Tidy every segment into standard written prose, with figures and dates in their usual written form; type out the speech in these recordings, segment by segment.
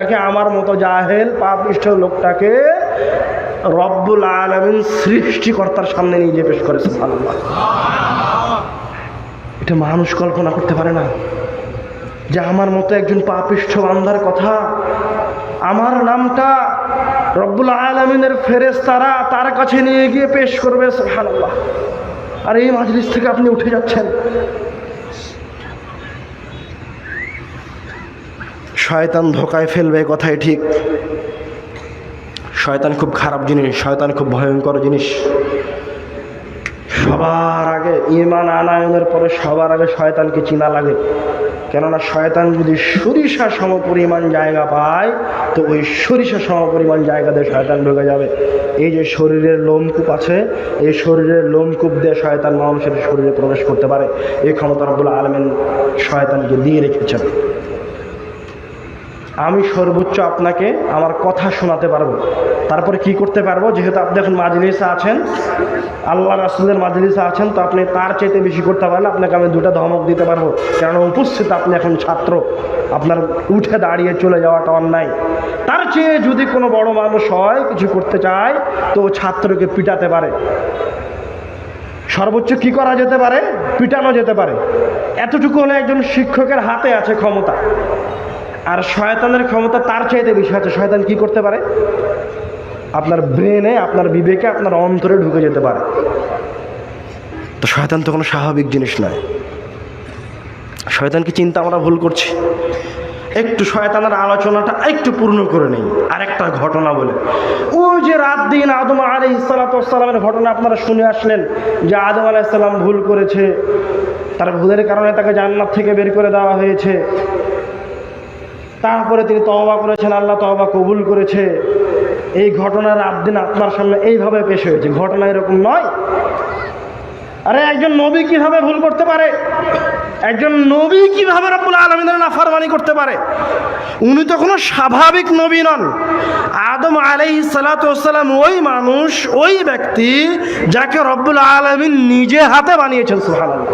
আমার মতো জাহেল পাপিষ্ঠ লোকটাকে রব্বুল আলামিন সৃষ্টিকর্তার সামনে নিয়ে পেশ করেছে। সুবহানাল্লাহ। এটা মানুষ কল্পনা করতে পারে না যে আমার মতো একজন পাপিষ্ঠ বান্দার কথা, আমার নামটা রব্বুল আলামিনের ফেরেশতারা তার কাছে নিয়ে গিয়ে পেশ করবে। সুবহানাল্লাহ। আর এই মাজলিস থেকে আপনি উঠে যাচ্ছেন। শয়তান ধোকায় ফেলবে, কথাই ঠিক। শয়তান খুব খারাপ জিনিস, শয়তান খুব ভয়ঙ্কর জিনিস। সবার আগে ঈমান আনায়নের পরে সবার আগে শয়তানকে চিনা লাগে। কেননা শয়তান যদি সরিষা সমপরিমাণ জায়গা পায় তো ওই সরিষা সমপরিমাণ জায়গাতে শয়তান ঢুকে যাবে। এই যে শরীরের লোমকূপ আছে, এই শরীরের লোমকূপ দিয়ে শয়তান মানুষের শরীরে প্রবেশ করতে পারে। এই ক্ষমতা রব্বুল আলামিন শয়তানকে দিয়ে রেখেছেন। আমি সর্বোচ্চ আপনাকে আমার কথা শোনাতে পারবো, তারপরে কি করতে পারবো, যেহেতু আপনি এখন মাজলিসে আছেন, আল্লাহ রাসূলের মাজলিসে আছেন, তো আপনি তার চাইতে বেশি করতে পারলে আপনাকে আমি দুটো ধমক দিতে পারবো। কারণ উপস্থিত আপনি এখন ছাত্র, আপনার উঠে দাঁড়িয়ে চলে যাওয়াটা অন্যায়। তার চেয়ে যদি কোনো বড় মানুষ হয়, কিছু করতে চায়, তো ছাত্রকে পিটাতে পারে। সর্বোচ্চ কি করা যেতে পারে? পিটানো যেতে পারে। এতটুকু হলে একজন শিক্ষকের হাতে আছে ক্ষমতা। আর শয়তানের ক্ষমতা তার চাইতে বেশি আছে। শয়তান কি করতে পারে? আপনার ব্রেনে, আপনার বিবেকে, আপনার অন্তরে ঢুকে যেতে পারে। তো শয়তান তো কোনো স্বাভাবিক জিনিস নয়। শয়তানকে চিন্তা আমরা ভুল করছি। একটু শয়তানের আলোচনাটা একটু পূর্ণ করে নেই আরেকটা ঘটনা বলে। ওই যে রাত দিন আদম আলাইহিস সালামের ঘটনা আপনারা শুনে আসলেন, যে আদম আলাইহিস সালাম ভুল করেছে, তার ভুলের কারণে তাকে জান্নাত থেকে বের করে দেওয়া হয়েছে। তারপরে তিনি তওবা করেছেন, আল্লাহ তওবা কবুল করেছে। এই ঘটনা রাত দিন আপনার সামনে এইভাবে পেশ হয়েছে। ঘটনা এরকম নয়। আরে একজন নবী কিভাবে ভুল করতে পারে? একজন নবী কিভাবে রব্বুল আলামিনের নাফরমানি করতে পারে? উনি তো কোনো স্বাভাবিক নবী নন। আদম আলাইহিস সালাতু ওয়াস সালাম ওই মানুষ, ওই ব্যক্তি যাকে রব্বুল আলামিন নিজে হাতে বানিয়েছেন। সুবহানাল্লাহ।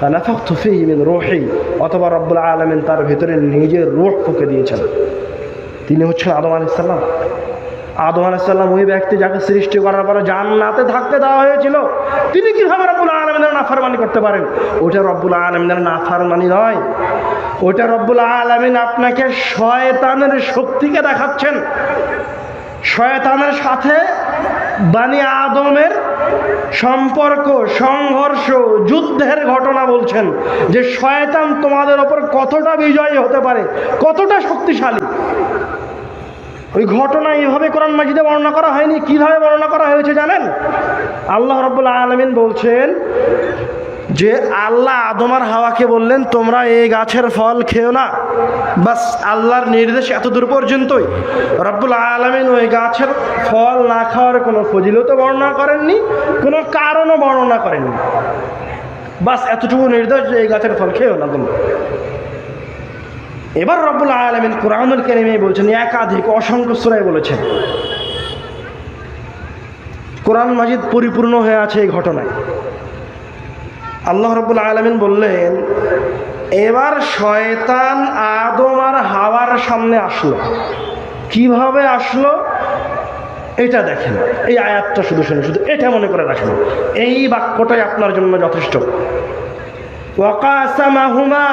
ফানাফাখতু ফীহি মিন রূহি, অথবা রব্বুল আলামিন তার ভিতরে নিজের রূহ ফুঁকে দিয়েছেন। তিনি হচ্ছেন আদম আলাইহিস সালাম। আদম আলাইহিস সালাম ওই ব্যক্তি যাকে সৃষ্টি করার পরে জান্নাতে থাকতে দেওয়া হয়েছিল। তিনি কিভাবে রব্বুল আলামিনের নাফরমানি করতে পারেন? ওটা রব্বুল আলামিনের নাফরমানি নয়। ওটা রব্বুল আলামিন আপনাকে শয়তানের শক্তিকে দেখাচ্ছেন। শয়তানের সাথে বানি আদমের সম্পর্ক, সংঘর্ষ, যুদ্ধের ঘটনা বলছেন, যে শয়তান তোমাদের ওপর কতটা বিজয়ী হতে পারে, কতটা শক্তিশালী। ওই ঘটনা এইভাবে কোরআন মাজিদে বর্ণনা করা হয়নি। কিভাবে বর্ণনা করা হয়েছে জানেন? আল্লাহ রাব্বুল আলামিন বলছেন যে আল্লাহ আদম আর হাওয়াকে বললেন, তোমরা এই গাছের ফল খেও না। বাস আল্লাহর নির্দেশ এতদূর পর্যন্তই। রব্বুল আলামিন ওই গাছের ফল না খাওয়ার কোনো ফজিলতও বর্ণনা করেননি, কোনো কারণও বর্ণনা করেননি। বাস এতটুকু নির্দেশ যে এই গাছের ফল খেও না তোমরা। এবার রব্বুল আলামিন কুরআনুল কারীমে বলছেন, একাধিক অসংখ্য সূরায় বলেছেন। কোরআন মাজিদ পরিপূর্ণ হয়ে আছে এই ঘটনায়। আল্লাহ রাব্বুল আলামিন বললেন, এবার শয়তান আদম আর হাওয়ার সামনে আসলো। কিভাবে আসলো এটা দেখেন। এই আয়াতটা শুধু শুনে, শুধু এটা মনে করে রাখেন। এই বাক্যটাই আপনার জন্য যথেষ্ট। ওয়াকাসামাহুমা,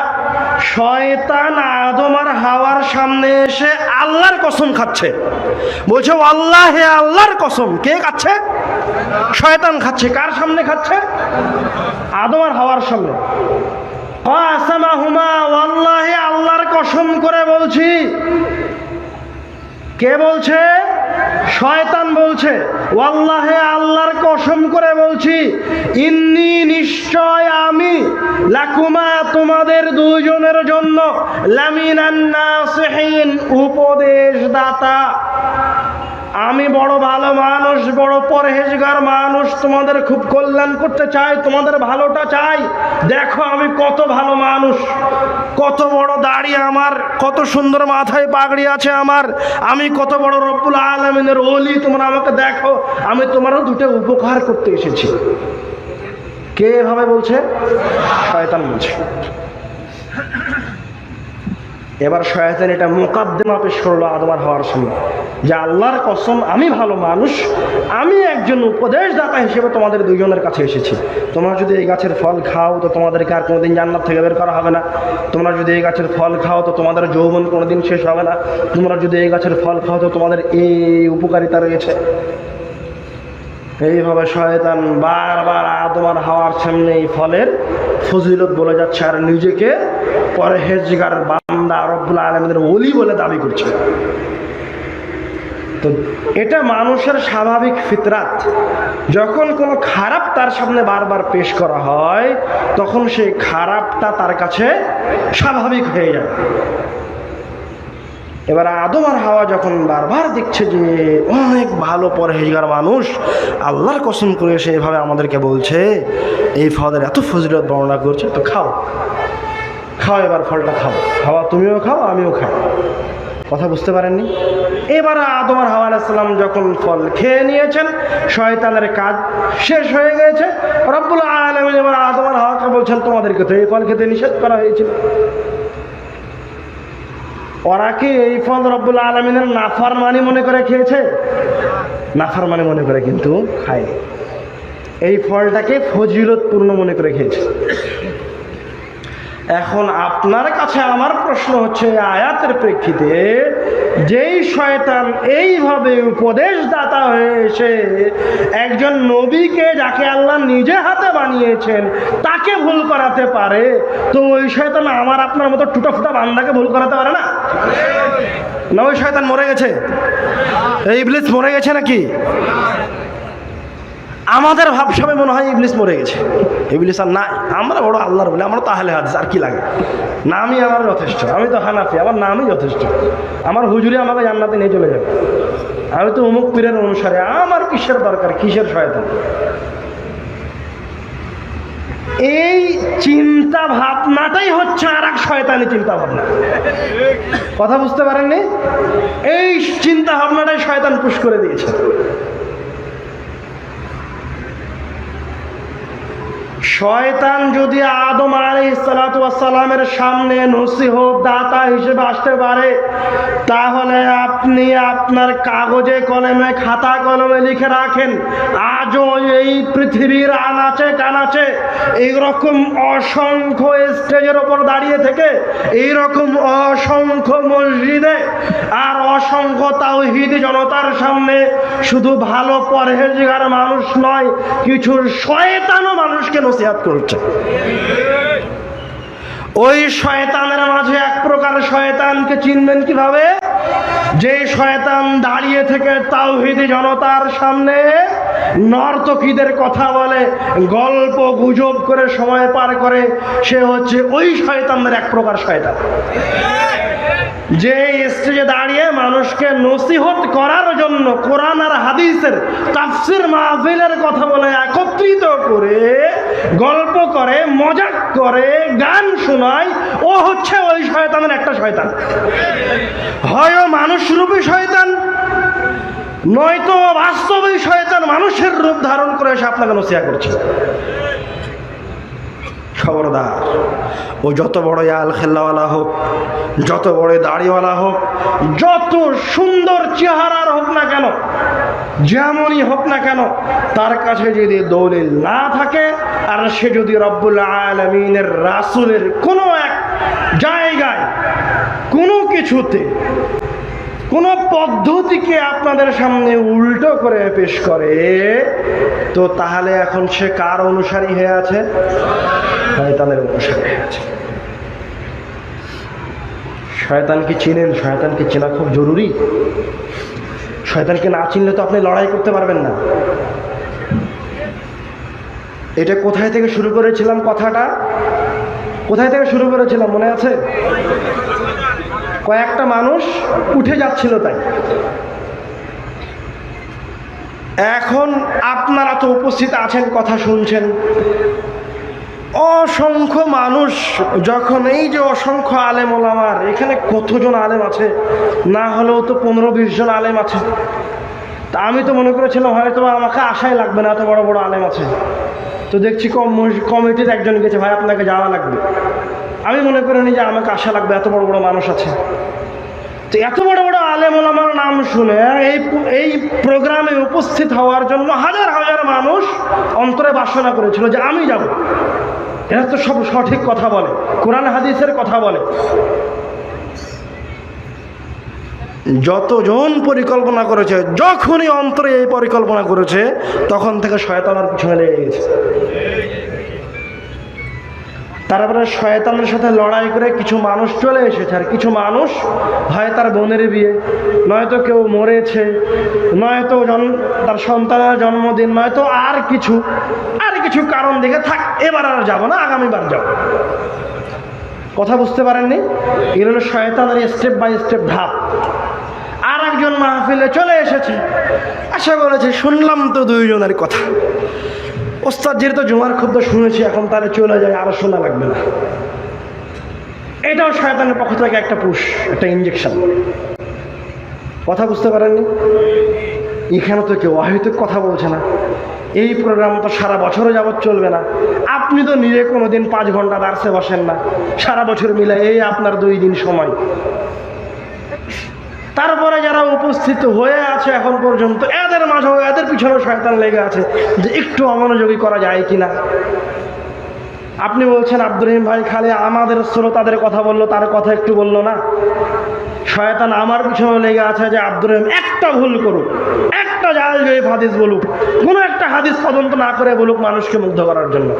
শয়তান আদম আর হাওয়ার সামনে এসে আল্লাহর কসম খাচ্ছে। বলছে আল্লাহে, আল্লাহর কসম। কে খাচ্ছে? শয়তান খাচ্ছে। কার সামনে খাচ্ছে? আদম আর হাওয়ার সামনে। কাসামাহুমা, ওয়াল্লাহি, আল্লাহর কসম করে বলছি। কে বলছে? শয়তান বলছে। ওয়াল্লাহি, আল্লাহর কসম করে বলছি, ইন্নী, নিশ্চয় আমি, লাকুমা, তোমাদের দুইজনের জন্য, লামিনান নাসিহিন, উপদেশদাতা। আমি বড় ভালো মানুষ, বড় পরহেজগার মানুষ, তোমাদের খুব কল্যাণ করতে চাই, তোমাদের ভালোটা চাই। দেখো আমি কত ভালো মানুষ, কত বড় দাড়ি আমার, কত সুন্দর মাথায় পাগড়ি আছে আমার, আমি কত বড় রব্বুল আলামিনের ওলি, তোমরা আমাকে দেখো, আমি তোমারও দুটো উপকার করতে এসেছি। কে এভাবে বলছে? শয়তান বলছে। এবার শয়তান এটা মুকাদ্দমা পেশ করলো আদম আর হাওয়ার সামনে, যে আল্লাহর কসম আমি ভালো মানুষ, আমি একজন উপদেশদাতা হিসেবে তোমাদের দুইজনের কাছে এসেছি। তোমরা যদি এই গাছের ফল খাও তো তোমাদেরকে আর কোনোদিন জান্নাত থেকে বের করা হবে না। তোমরা যদি এই গাছের ফল খাও তো তোমাদের যৌবন কোনোদিন শেষ হবে না। তোমরা যদি এই গাছের ফল খাও তো তোমাদের এই উপকারিতা রয়েছে। এইভাবে শয়তান বারবার আদম আর হাওয়ার সামনে এই ফলের ফজিলত বলে যাচ্ছে আর নিজেকে পরহেজগার বান্দা রব্বুল আলামিনের ওলি বলে দাবি করছে। তো এটা মানুষের স্বাভাবিক ফিতরাত। যখন কোনো খারাপ তার সামনে বারবার পেশ করা হয় তখন সেই খারাপটা তার কাছে স্বাভাবিক হয়ে যায়। এবার আদম আর হাওয়া যখন বারবার দেখছে যে অনেক ভালো পরহেজগার মানুষ, আল্লাহর কসম করে সে এভাবে আমাদেরকে বলছে, এই ফলের এত ফজিলত বর্ণনা করছে, তো খাও খাও, এবার ফলটা খাও, হাওয়া তুমিও খাও আমিও খাও। কথা বুঝতে পারেননি? এবার আদম আর হাওয়া আলাইহিস সালাম যখন ফল খেয়ে নিয়েছেন, শয়তানের কাজ শেষ হয়ে গেছে। রব্বুল আলামিন এবার আদম আর হাওয়াকে বলছেন, তোমাদেরকে তো এই ফল খেতে নিষেধ করা হয়েছিল। ওরা কি এই ফল রব্বুল আলামিনের নাফরমানি মনে করে খেয়েছে? নাফরমানি মনে করে কিন্তু খায়নি। এই ফলটাকে ফজিলতপূর্ণ মনে করে খেয়েছে। এখন আপনার কাছে আমার প্রশ্ন হচ্ছে, আয়াতের প্রেক্ষিতে যেই শয়তান এইভাবে উপদেশদাতা হয়ে এসে একজন নবীকে, যাকে আল্লাহ নিজে হাতে বানিয়েছেন, তাকে ভুল করাতে পারে, তো ওই শয়তান আমার আপনার মতো টুটাফুটা বান্দাকে ভুল করাতে পারে না? না ওই শয়তান মরে গেছে? এই ইবলিস মরে গেছে নাকি? আমাদের ভাবসাবে মনে হয় ইবলিস মরে গেছে, ইবলিস আর নাই, আমরা বড় আল্লাহর বলে, আমরা তাহলে হাদিস আর কি লাগে, নামই আমার যথেষ্ট। আমি তো হানাফি, আমার নামই যথেষ্ট। আমার হুজুরি আমাকে জান্নাতে নিয়ে চলে যাবে। আমি তো অমুক পীরের অনুসারে, আমার কিসের দরকার, কিসের শয়তান? এই চিন্তা ভাবনাটাই হচ্ছে আর এক শয়তানি চিন্তা ভাবনা। কথা বুঝতে পারেননি? এই চিন্তা ভাবনাটাই শয়তান পুশ করে দিয়েছে। শয়তান যদি আদম আলাইহিস সালাতু ওয়াস সালামের সামনে নসিহত দাতা হিসেবে আসতে পারে, তাহলে আপনি আপনার কাগজে কলমে খাতা কলমে লিখে রাখেন, আজও এই পৃথিবীর আনাচে কানাচে এইরকম অসংখ্য স্টেজের ওপর দাঁড়িয়ে থেকে, এইরকম অসংখ্য মসজিদে আর অসংখ্য তাওহীদি জনতার সামনে শুধু ভালো পরহেজগার মানুষ নয়, কিছু শয়তানও মানুষকে নসিহত করছে। ওই শয়তানের মাঝে এক প্রকার শয়তানকে চিনবেন কিভাবে? যে শয়তান দাঁড়িয়ে থেকে তাওহীদি জনতার সামনে নর্তকীদের কথা বলে, গল্প গুজব করে সময় পার করে, সে হচ্ছে ওই শয়তানদের এক প্রকার শয়তান। যে স্টেজে দাঁড়িয়ে মানুষকে নসিহত করার জন্য কোরআন আর হাদিসের তাফসীর মাহফিলের কথা বলে, একত্রিত করে গল্প করে, মজাক করে, গান শোনায়, ও হচ্ছে ওই শয়তানের একটা শয়তান। হয় মানুষরূপী শয়তান, নয়তো বাস্তবিক শয়তান মানুষের রূপ ধারণ করে এসে আপনাকে নসিহত করছে। খবরদার, ও যত বড় আল খেল্লাওয়ালা হোক, যত বড় দাড়িওয়ালা হোক, যত সুন্দর চেহারার হোক না কেন, যেমনই হোক না কেন, তার কাছে যদি দলিল না থাকে আর সে যদি রব্বুল আলামিনের রাসূলের কোনো এক জায়গায় কোনো কিছুতে কোনো পদ্ধতিকে আপনাদের সামনে উল্টো করে পেশ করে, তো তাহলে এখন সে কার অনুসারী হয়ে আছে? শয়তানের অনুসারী হয়ে আছে। শয়তানকে চিনেন? শয়তানকে চেনা খুব জরুরি। শয়তানকে না চিনলে তো আপনি লড়াই করতে পারবেন না। এটা কোথায় থেকে শুরু করেছিলাম? কথাটা কোথায় থেকে শুরু করেছিলাম মনে আছে? কয়েকটা মানুষ উঠে যাচ্ছিল, তাই এখন আপনারা তো উপস্থিত আছেন, কথা শুনছেন। অসংখ্য মানুষ যখন, এই যে অসংখ্য আলেম ওলামার, এখানে কতজন আলেম আছে? না হলেও তো 15-20 জন আলেম আছে। তা আমি তো মনে করেছিলাম হয়তো আমাকে আশাই লাগবে না, এত বড় বড় আলেম আছে। তো দেখছি কমিটির একজন গেছে, ভাই আপনাকে যাওয়া লাগবে। আমি মনে করিনি যে আমাকে আশা লাগবে, এত বড় বড় মানুষ আছে। তো এত বড় বড় আলেম ওলামার নাম শুনে এই প্রোগ্রামে উপস্থিত হওয়ার জন্য হাজার হাজার মানুষ অন্তরে বাসনা করেছিল যে আমি যাব। এরা তো সব সঠিক কথা বলে, কোরআন হাদিসের কথা বলে। যতজন পরিকল্পনা করেছে, যখনই অন্তরে এই পরিকল্পনা করেছে, তখন থেকে শয়তানের পিছনে লেগে গেছে। তারপরে শয়তানের সাথে লড়াই করে কিছু মানুষ চলে এসেছে, আর কিছু মানুষ হয় তার বোনের বিয়ে, নয়তো কেউ মরেছে, নয়তো তার সন্তানের জন্মদিন, নয়তো আর কিছু কারণ দেখে থাক এবার আর যাবো না, আগামীবার যাব। কথা বুঝতে পারেননি? এগুলো হলো শয়তানের স্টেপ বাই স্টেপ ধাপ। আর একজন মাহফিলে চলে এসেছে, আশা করেছে শুনলাম তো দুইজনের কথা, ওস্তাদ যেহেতু জুমার খুদ্ শুনেছি, এখন তাহলে চলে যায়, আরো শোনা লাগবে না। এটাও শয়তানের পক্ষ থেকে একটা পুশ, একটা ইঞ্জেকশন। কথা বুঝতে পারেননি? এখানে তো কেউ অহেতুক কথা বলছে না। এই প্রোগ্রাম তো সারা বছরও যাবৎ চলবে না। আপনি তো নিজে কোনোদিন 5 ঘন্টা দার্সে বসেন না, সারা বছর মিলে এই আপনার 2 দিন সময়। তারপরে যারা উপস্থিত হয়ে আছে এখন পর্যন্ত, এদের মাঝেও এদের পিছনে শয়তান লেগে আছে যে একটু অমনোযোগী করা যায় কিনা। আপনি বলছেন আব্দুর রহিম ভাই খালি আমাদের শ্রোতাদের কথা বললো, তার কথা একটু বললো না। শয়তান আমার পিছনে লেগে আছে যে আব্দুর রহিম একটা ভুল করুক, একটা জায়েজ হাদিস বলুক, কোনো একটা হাদিস তদন্ত না করে বলুক মানুষকে মুগ্ধ করার জন্য।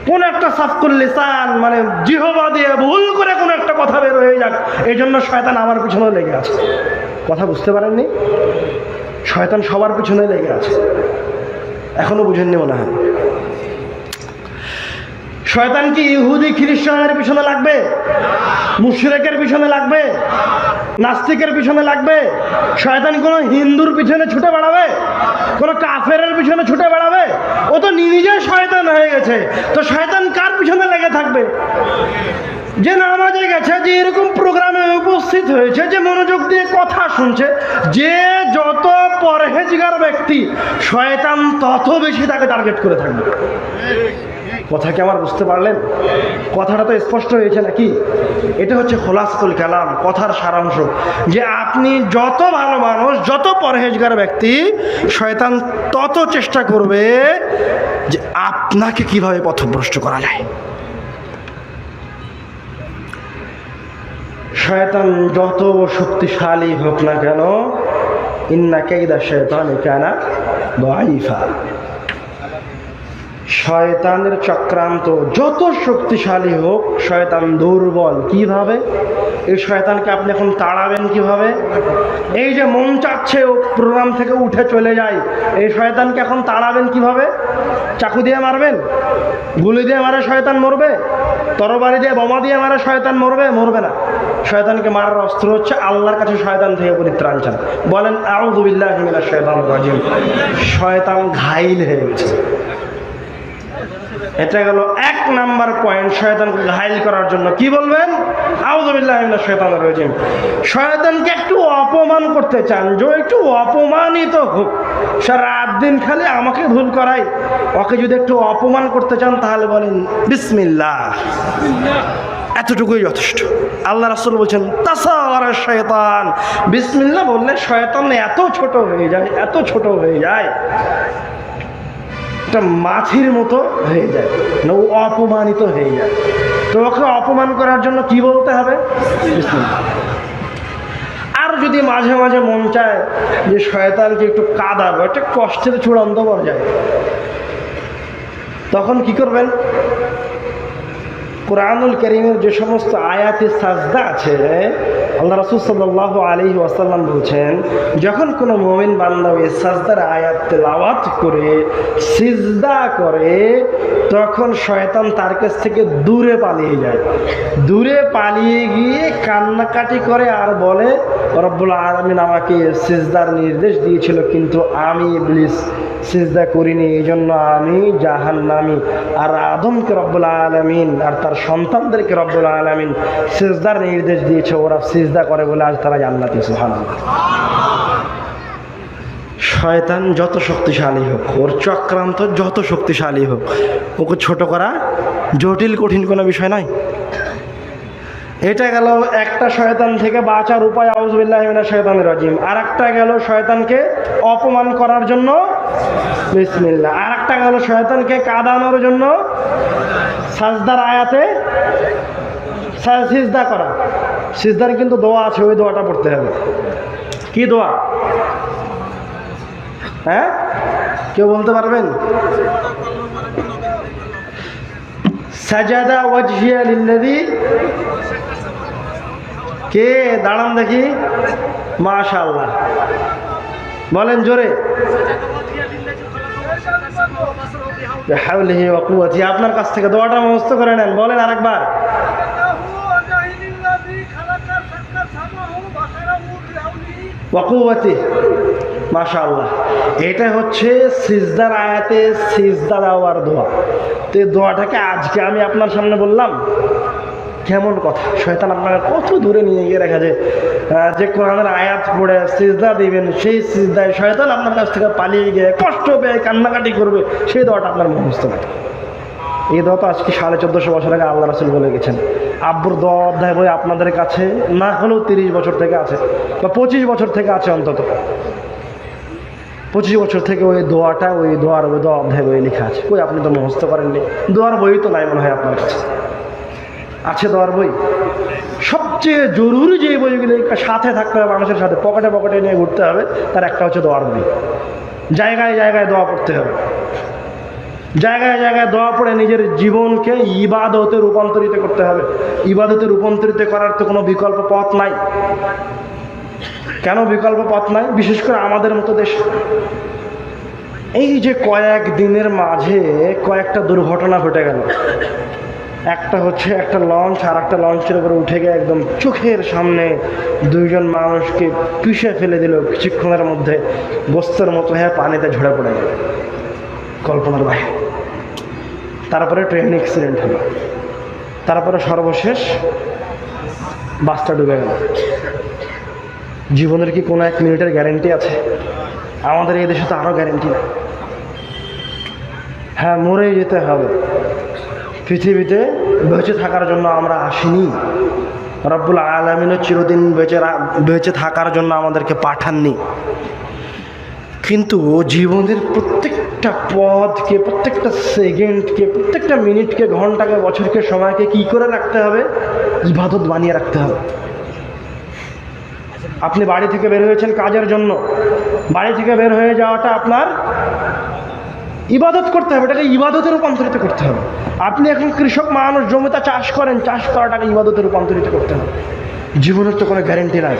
কোন একটা সাফকুল লিসান, মানে জিহবা দিয়ে ভুল করে কোনো একটা কথা বের হয়ে যাক, এই জন্য শয়তান আমার পিছনে লেগে আছে। কথা বুঝতে পারেননি? শয়তান সবার পিছনে লেগে আছে, এখনো বুঝেননি মনে হয়। শয়তান কি ইহুদি খ্রিস্টানের পিছনে লাগবে? মুশরিকের পিছনে লাগবে? নাস্তিকের পিছনে লাগবে? শয়তান কোন হিন্দুর পিছনে ছুটে বেড়াবে? কোন কাফেরের পিছনে ছুটে বেড়াবে? ও তো নিজে শয়তান হয়ে গেছে, তো শয়তান কার পিছনে লেগে থাকবে? যে নামাজে গেছে, যে এরকম প্রোগ্রামে উপস্থিত হয়েছে, যে মনোযোগ দিয়ে কথা শুনছে, যে যত পরহেজগার ব্যক্তি, শয়তান তত বেশি তাকে টার্গেট করে থাকবে। কথা কি আমার বুঝতে পারলেন? কথাটা তো স্পষ্ট হয়েছে নাকি? এটা হচ্ছে খোলাসাতুল কালাম, কথার সারাংশ, যে আপনি যত ভালো মানুষ, যত পরহেজগার ব্যক্তি, শয়তান তত চেষ্টা করবে যে আপনাকে কিভাবে পথভ্রষ্ট করা যায়। শয়তান যত শক্তিশালী হোক না কেন, ইন্না কাইদা শাইতানি কানা দাঈফা, শয়তানের চক্রান্ত যত শক্তিশালী হোক, শয়তান দুর্বল। কিভাবে? এই শয়তানকে আপনি এখন তাড়াবেন কিভাবে? এই যে মন চাচ্ছে ও প্রোগ্রাম থেকে উঠে চলে যায়, এই শয়তানকে এখন তাড়াবেন কিভাবে? চাকু দিয়ে মারবেন? গুলি দিয়ে মারে শয়তান মরবে? তরবারি দিয়ে, বোমা দিয়ে মারে শয়তান মরবে? মরবে না। শয়তানকে মারার অস্ত্র হচ্ছে আল্লাহর কাছে শয়তান থেকে পরিত্রাণ চান। বলেন আউযু বিল্লাহি মিনাশ শাইতানির রাজিম। শয়তান ঘাইল হয়ে গেছে। এটা গেল 1 নাম্বার পয়েন্ট, শয়তানকে ঘাইল করার জন্য কি বলবেন? আউযু বিল্লাহি মিনাশ শাইতানির রাজিম। শয়তানকে একটু অপমান করতে চান, যে একটু অপমানিত হোক, সারাত দিন খালি আমাকে ভুল করাই, ওকে যদি একটু অপমান করতে চান তাহলে বলেন বিসমিল্লাহ, এতটুকুই যথেষ্ট। আল্লাহ রাসূল বলছেন তাসাগারা শয়তান, বিসমিল্লাহ বললে শয়তান এত ছোট হয়ে যায়, এত ছোট হয়ে যায়, একটা মাছির মতো হয়ে যায়, না ও অপমানিত হয়ে যায়। তো ওকে অপমান করার জন্য কি বলতে হবে? বিসমিল্লাহ। আর যদি মাঝে মাঝে মন চায় যে শয়তানকে একটু কাঁদাবো, একটা কষ্টের চূড়ান্ত পর্যায়ে, তখন কি করবেন? কুরআনুল কারীমের যে সমস্ত আয়াতে সাজদা আছে, আল্লাহ রাসূল সাল্লাল্লাহু আলাইহি ওয়াসাল্লাম বলছেন, যখন কোনো মুমিন বান্দা ওই সাজদার আয়াত তেলাওয়াত করে সিজদা করে, তখন শয়তান তার কাছ থেকে দূরে পালিয়ে যায়। দূরে পালিয়ে গিয়ে কান্নাকাটি করে আর বলে, রব্বুল আলামিন আমাকে সিজদার নির্দেশ দিয়েছিল, কিন্তু আমি ইবলিস সিজদা করিনি, এই জন্য আমি জাহান্নামী। আর আদমকে রব্বুল আলামিন আর তার সন্তানদেরকে রব্বুল আলামিন সিজদার নির্দেশ দিয়েছে, ওরা সিজদা করে বলে আজ তারা জান্নাতি। সুবহানাল্লাহ। শয়তান যত শক্তিশালী হোক, ওর চক্রান্ত যত শক্তিশালী হোক, ওকে ছোট করা জটিল কঠিন কোনো বিষয় নয়। এটা গেল একটা শয়তান থেকে বাঁচার উপায়, আউযুবিল্লাহি মিনাশ শাইতানির রাজিম। আর একটা গেল শয়তানকে অপমান করার জন্য বিসমিল্লাহ। আর একটা গেল শয়তানকে কাঁদানোর জন্য সাজদার আয়াতে সিজদা করা। সিজদার কিন্তু দোয়া আছে, ওই দোয়াটা পড়তে হবে। কি দোয়া? হ্যাঁ, কেউ বলতে পারবেন? সাজাদা ওয়াজহিয়া লিল্লাযী, কে দাঁড়ান দেখি, মাশাআল্লাহ বলেন জোরে। হাওলিহি ওয়া কুওয়াতিহি, আপনার কাছ থেকে দোয়াটা মুখস্থ করে নেন, বলেন আরেকবার। ওয়া কুওয়াতিহি, মাশাআল্লাহ। এটা হচ্ছে সিজদার আয়াতে সিজদা দেওয়ার দোয়া। তো এই দোয়াটাকে আজকে আমি আপনার সামনে বললাম, কেমন কথা! শয়তান আপনাকে কত দূরে নিয়ে গিয়ে রেখে যে কোরআনের আয়াত পড়ে সিজদা দিবেন, সেই সিজদায় শয়তান আপনার কাছ থেকে পালিয়ে গিয়ে কষ্ট পেয়ে কান্নাকাটি করবে, সেই দোয়াটা আপনার মুখস্থ নেই। এই দোয়া তো আজকে 1450 বছর আগে আল্লাহ রাসূল বলে গেছেন। আব্বুর দোয়া অধ্যায় বই আপনাদের কাছে না হলেও 30 বছর থেকে আছে, বা 25 বছর থেকে আছে, অন্তত 25 বছর থেকে ওই দোয়াটা, ওই দোয়ার ওই দোয়া অধ্যায় বই লেখা আছে। কই, আপনি তো মুখস্থ করেননি। দোয়ার বই তো নাই মনে হয় আপনার কাছে। আছে দোয়ার বই? সবচেয়ে জরুরি যে বইগুলো সাথে থাকতে হবে, মানুষের সাথে পকেটে পকেটে নিয়ে ঘুরতে হবে, তার একটা হচ্ছে দোয়ার বই। জায়গায় জায়গায় দোয়া পড়তে হবে, জায়গায় জায়গায় দোয়া পড়ে নিজের জীবনকে ইবাদতে রূপান্তরিত করতে হবে। ইবাদতে রূপান্তরিত করার তো কোনো বিকল্প পথ নাই। কেন বিকল্প পথ নাই? বিশেষ করে আমাদের মতো দেশ। এই যে কয়েক দিনের মাঝে কয়েকটা দুর্ঘটনা ঘটে গেল। একটা হচ্ছে একটা লঞ্চ আর একটা লঞ্চের উপরে উঠে গিয়ে একদম চোখের সামনে দুইজন মানুষকে পিষে ফেলে দিল, কিছুক্ষণের মধ্যে গোস্তের মতো হয়ে পানিতে ঝরে পড়ে গেল, কল্পনার বাইরে। তারপরে ট্রেন অ্যাক্সিডেন্ট হলো, তারপরে সর্বশেষ বাসটা ডুবে গেল। জীবনের কি কোনো 1 মিনিটের গ্যারেন্টি আছে? আমাদের এই দেশে তো আরও গ্যারেন্টি নেই। হ্যাঁ, মরেই যেতে হবে। পৃথিবীতে বেঁচে থাকার জন্য আমরা আসিনি। রব্বুল আলামিনও চিরদিন বেঁচে থাকার জন্য আমাদেরকে পাঠাননি। কিন্তু জীবনের প্রত্যেকটা পদকে, প্রত্যেকটা সেকেন্ডকে, প্রত্যেকটা মিনিটকে, ঘন্টাকে, বছরকে, সময়কে কি করে রাখতে হবে? ইবাদত বানিয়ে রাখতে হবে। আপনি বাড়ি থেকে বের হয়েছেন কাজের জন্য, বাড়ি থেকে বের হয়ে যাওয়াটা আপনার ইবাদত করতে হবে, এটাকে ইবাদতে রূপান্তরিত করতে হবে। আপনি এখন কৃষক মানুষ, জমিতে চাষ করেন, চাষ করাটাকে ইবাদতে রূপান্তরিত করতে হবে। জীবনের তো কোনো গ্যারেন্টি নাই।